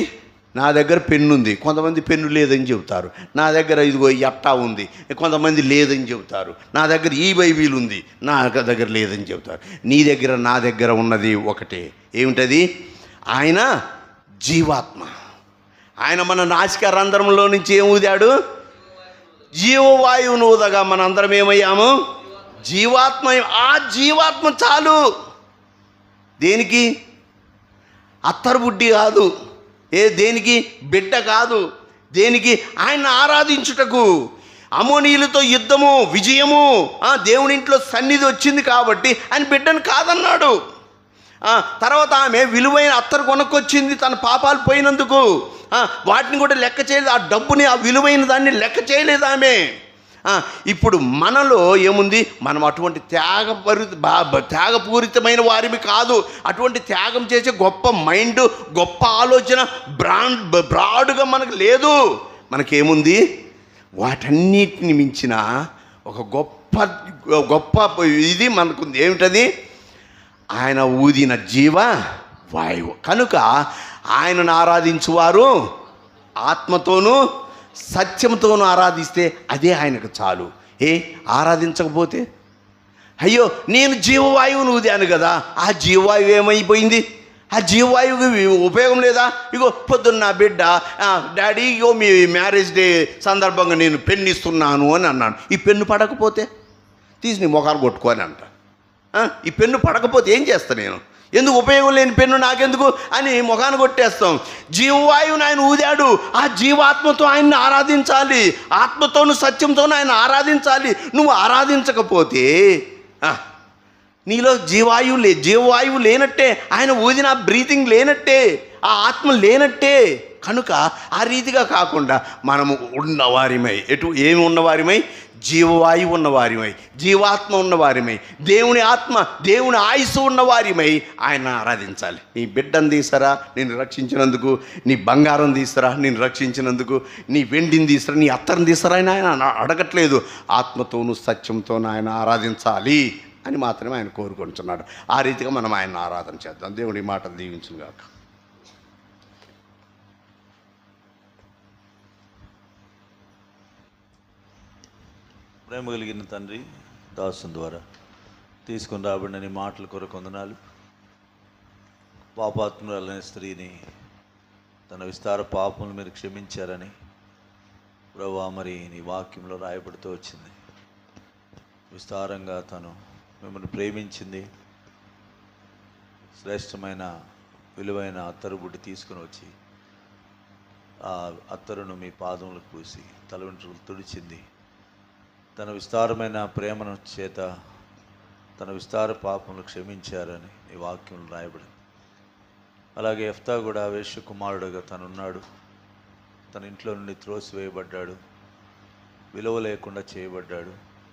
నా దగ్గర పెన్ను ఉంది, కొంతమంది పెన్ను లేదని చెబుతారు. నా దగ్గర ఇదిగో ఎట్టా ఉంది, కొంతమంది లేదని చెబుతారు. నా దగ్గర ఈ బైబిల్ ఉంది, నా దగ్గర లేదని చెబుతారు. నీ దగ్గర నా దగ్గర ఉన్నది ఒకటే. ఏమిటది? ఆయన జీవాత్మ. ఆయన మన నాసికా రంధ్రంలో నుంచి ఏం ఊదాడు? జీవవాయువును ఊదగా మనందరం ఏమయ్యాము? జీవాత్మ. ఆ జీవాత్మ చాలు. దేనికి? అత్తరుబుడ్డి కాదు. దేనికి? బిడ్డ కాదు. దేనికి? ఆయన ఆరాధించుటకు. అమోనీయులతో యుద్ధము, విజయము, దేవుని ఇంట్లో సన్నిధి వచ్చింది కాబట్టి ఆయన బిడ్డను కాదన్నాడు. తర్వాత ఆమె విలువైన అత్తరు కొనుక్కొచ్చింది తన పాపాలు పోయినందుకు. వాటిని కూడా లెక్క చేయలేదు. ఆ డబ్బుని, ఆ విలువైన దాన్ని లెక్క చేయలేదు ఆమె. ఇప్పుడు మనలో ఏముంది? మనం అటువంటి త్యాగపూరితమైన వారిమి కాదు. అటువంటి త్యాగం చేసే గొప్ప మైండ్, గొప్ప ఆలోచన బ్రాడ్గా మనకు లేదు. మనకేముంది? వాటన్నిటిని మించిన ఒక గొప్ప ఇది మనకుంది. ఏమిటది? ఆయన ఊదిన జీవ వాయువు. కనుక ఆయనను ఆరాధించువారు ఆత్మతోనూ సత్యంతోనూ ఆరాధిస్తే అదే ఆయనకు చాలు. ఆరాధించకపోతే, అయ్యో నేను జీవవాయువును ఊదాను కదా, ఆ జీవవాయువు ఏమైపోయింది? ఆ జీవవాయువుకి ఉపయోగం లేదా? ఇగో పొద్దున్న నా బిడ్డ, డాడీ ఇగో మీ మ్యారేజ్ డే సందర్భంగా నేను పెన్ను ఇస్తున్నాను అని అన్నాను. ఈ పెన్ను పడకపోతే తీసి నీ మొఖాలు కొట్టుకోని అంట. ఈ పెన్ను పడకపోతే ఏం చేస్తా నేను? ఎందుకు? ఉపయోగం లేని పెన్ను నాకెందుకు అని మొఖాన్ని కొట్టేస్తాం. జీవవాయువుని ఆయన ఊదాడు. ఆ జీవాత్మతో ఆయన్ని ఆరాధించాలి. ఆత్మతోను సత్యంతోనూ ఆయన ఆరాధించాలి. నువ్వు ఆరాధించకపోతే నీలో జీవవాయువు లేనట్టే. ఆయన ఊదిన బ్రీతింగ్ లేనట్టే, ఆ ఆత్మ లేనట్టే. కనుక ఆ రీతిగా కాకుండా మనము ఉన్నవారిమై, ఏమి ఉన్నవారిమై? జీవవాయువు ఉన్నవారిమై, జీవాత్మ ఉన్నవారిమై, దేవుని ఆత్మ, దేవుని ఆయుస్సు ఉన్నవారిమై ఆయన ఆరాధించాలి. నీ బిడ్డను తీసరా నేను రక్షించినందుకు, నీ బంగారం తీసరా నేను రక్షించినందుకు, నీ వెండిని తీసరా, నీ అత్తరిని తీసరా అని ఆయన అడగట్లేదు. ఆత్మతోనూ సత్యంతోనూ ఆయన ఆరాధించాలి అని మాత్రమే ఆయన కోరుకుంటున్నాడు. ఆ రీతిగా మనం ఆయన ఆరాధన చేద్దాం. దేవుడి మాటలు దీవించును గాక. ప్రేమ కలిగిన తండ్రి, దాసుని ద్వారా తీసుకుని రాబడిన నీ మాటల కొరకు వందనాలు. పాపాత్మురాలైన స్త్రీని తన విస్తార పాపములు మీరు క్షమించారని ప్రభువా మరి నీ వాక్యంలో రాయబడుతూ వచ్చింది. విస్తారంగా తను మిమ్మల్ని ప్రేమించింది. శ్రేష్టమైన విలువైన అత్తరుబుడ్డి తీసుకుని వచ్చి ఆ అత్తరును మీ పాదములకు పూసి తల వెంట్రుకలు తుడిచింది. తన విస్తారమైన ప్రేమను చేత తన విస్తార పాపములు క్షమించారని ఈ వాక్యం రాయబడింది. అలాగే యెఫ్తా కూడా వేశ్య కుమారుడుగా తనున్నాడు. తన ఇంట్లో నుండి త్రోసివేయబడ్డాడు, విలువ లేకుండా చేయబడ్డాడు.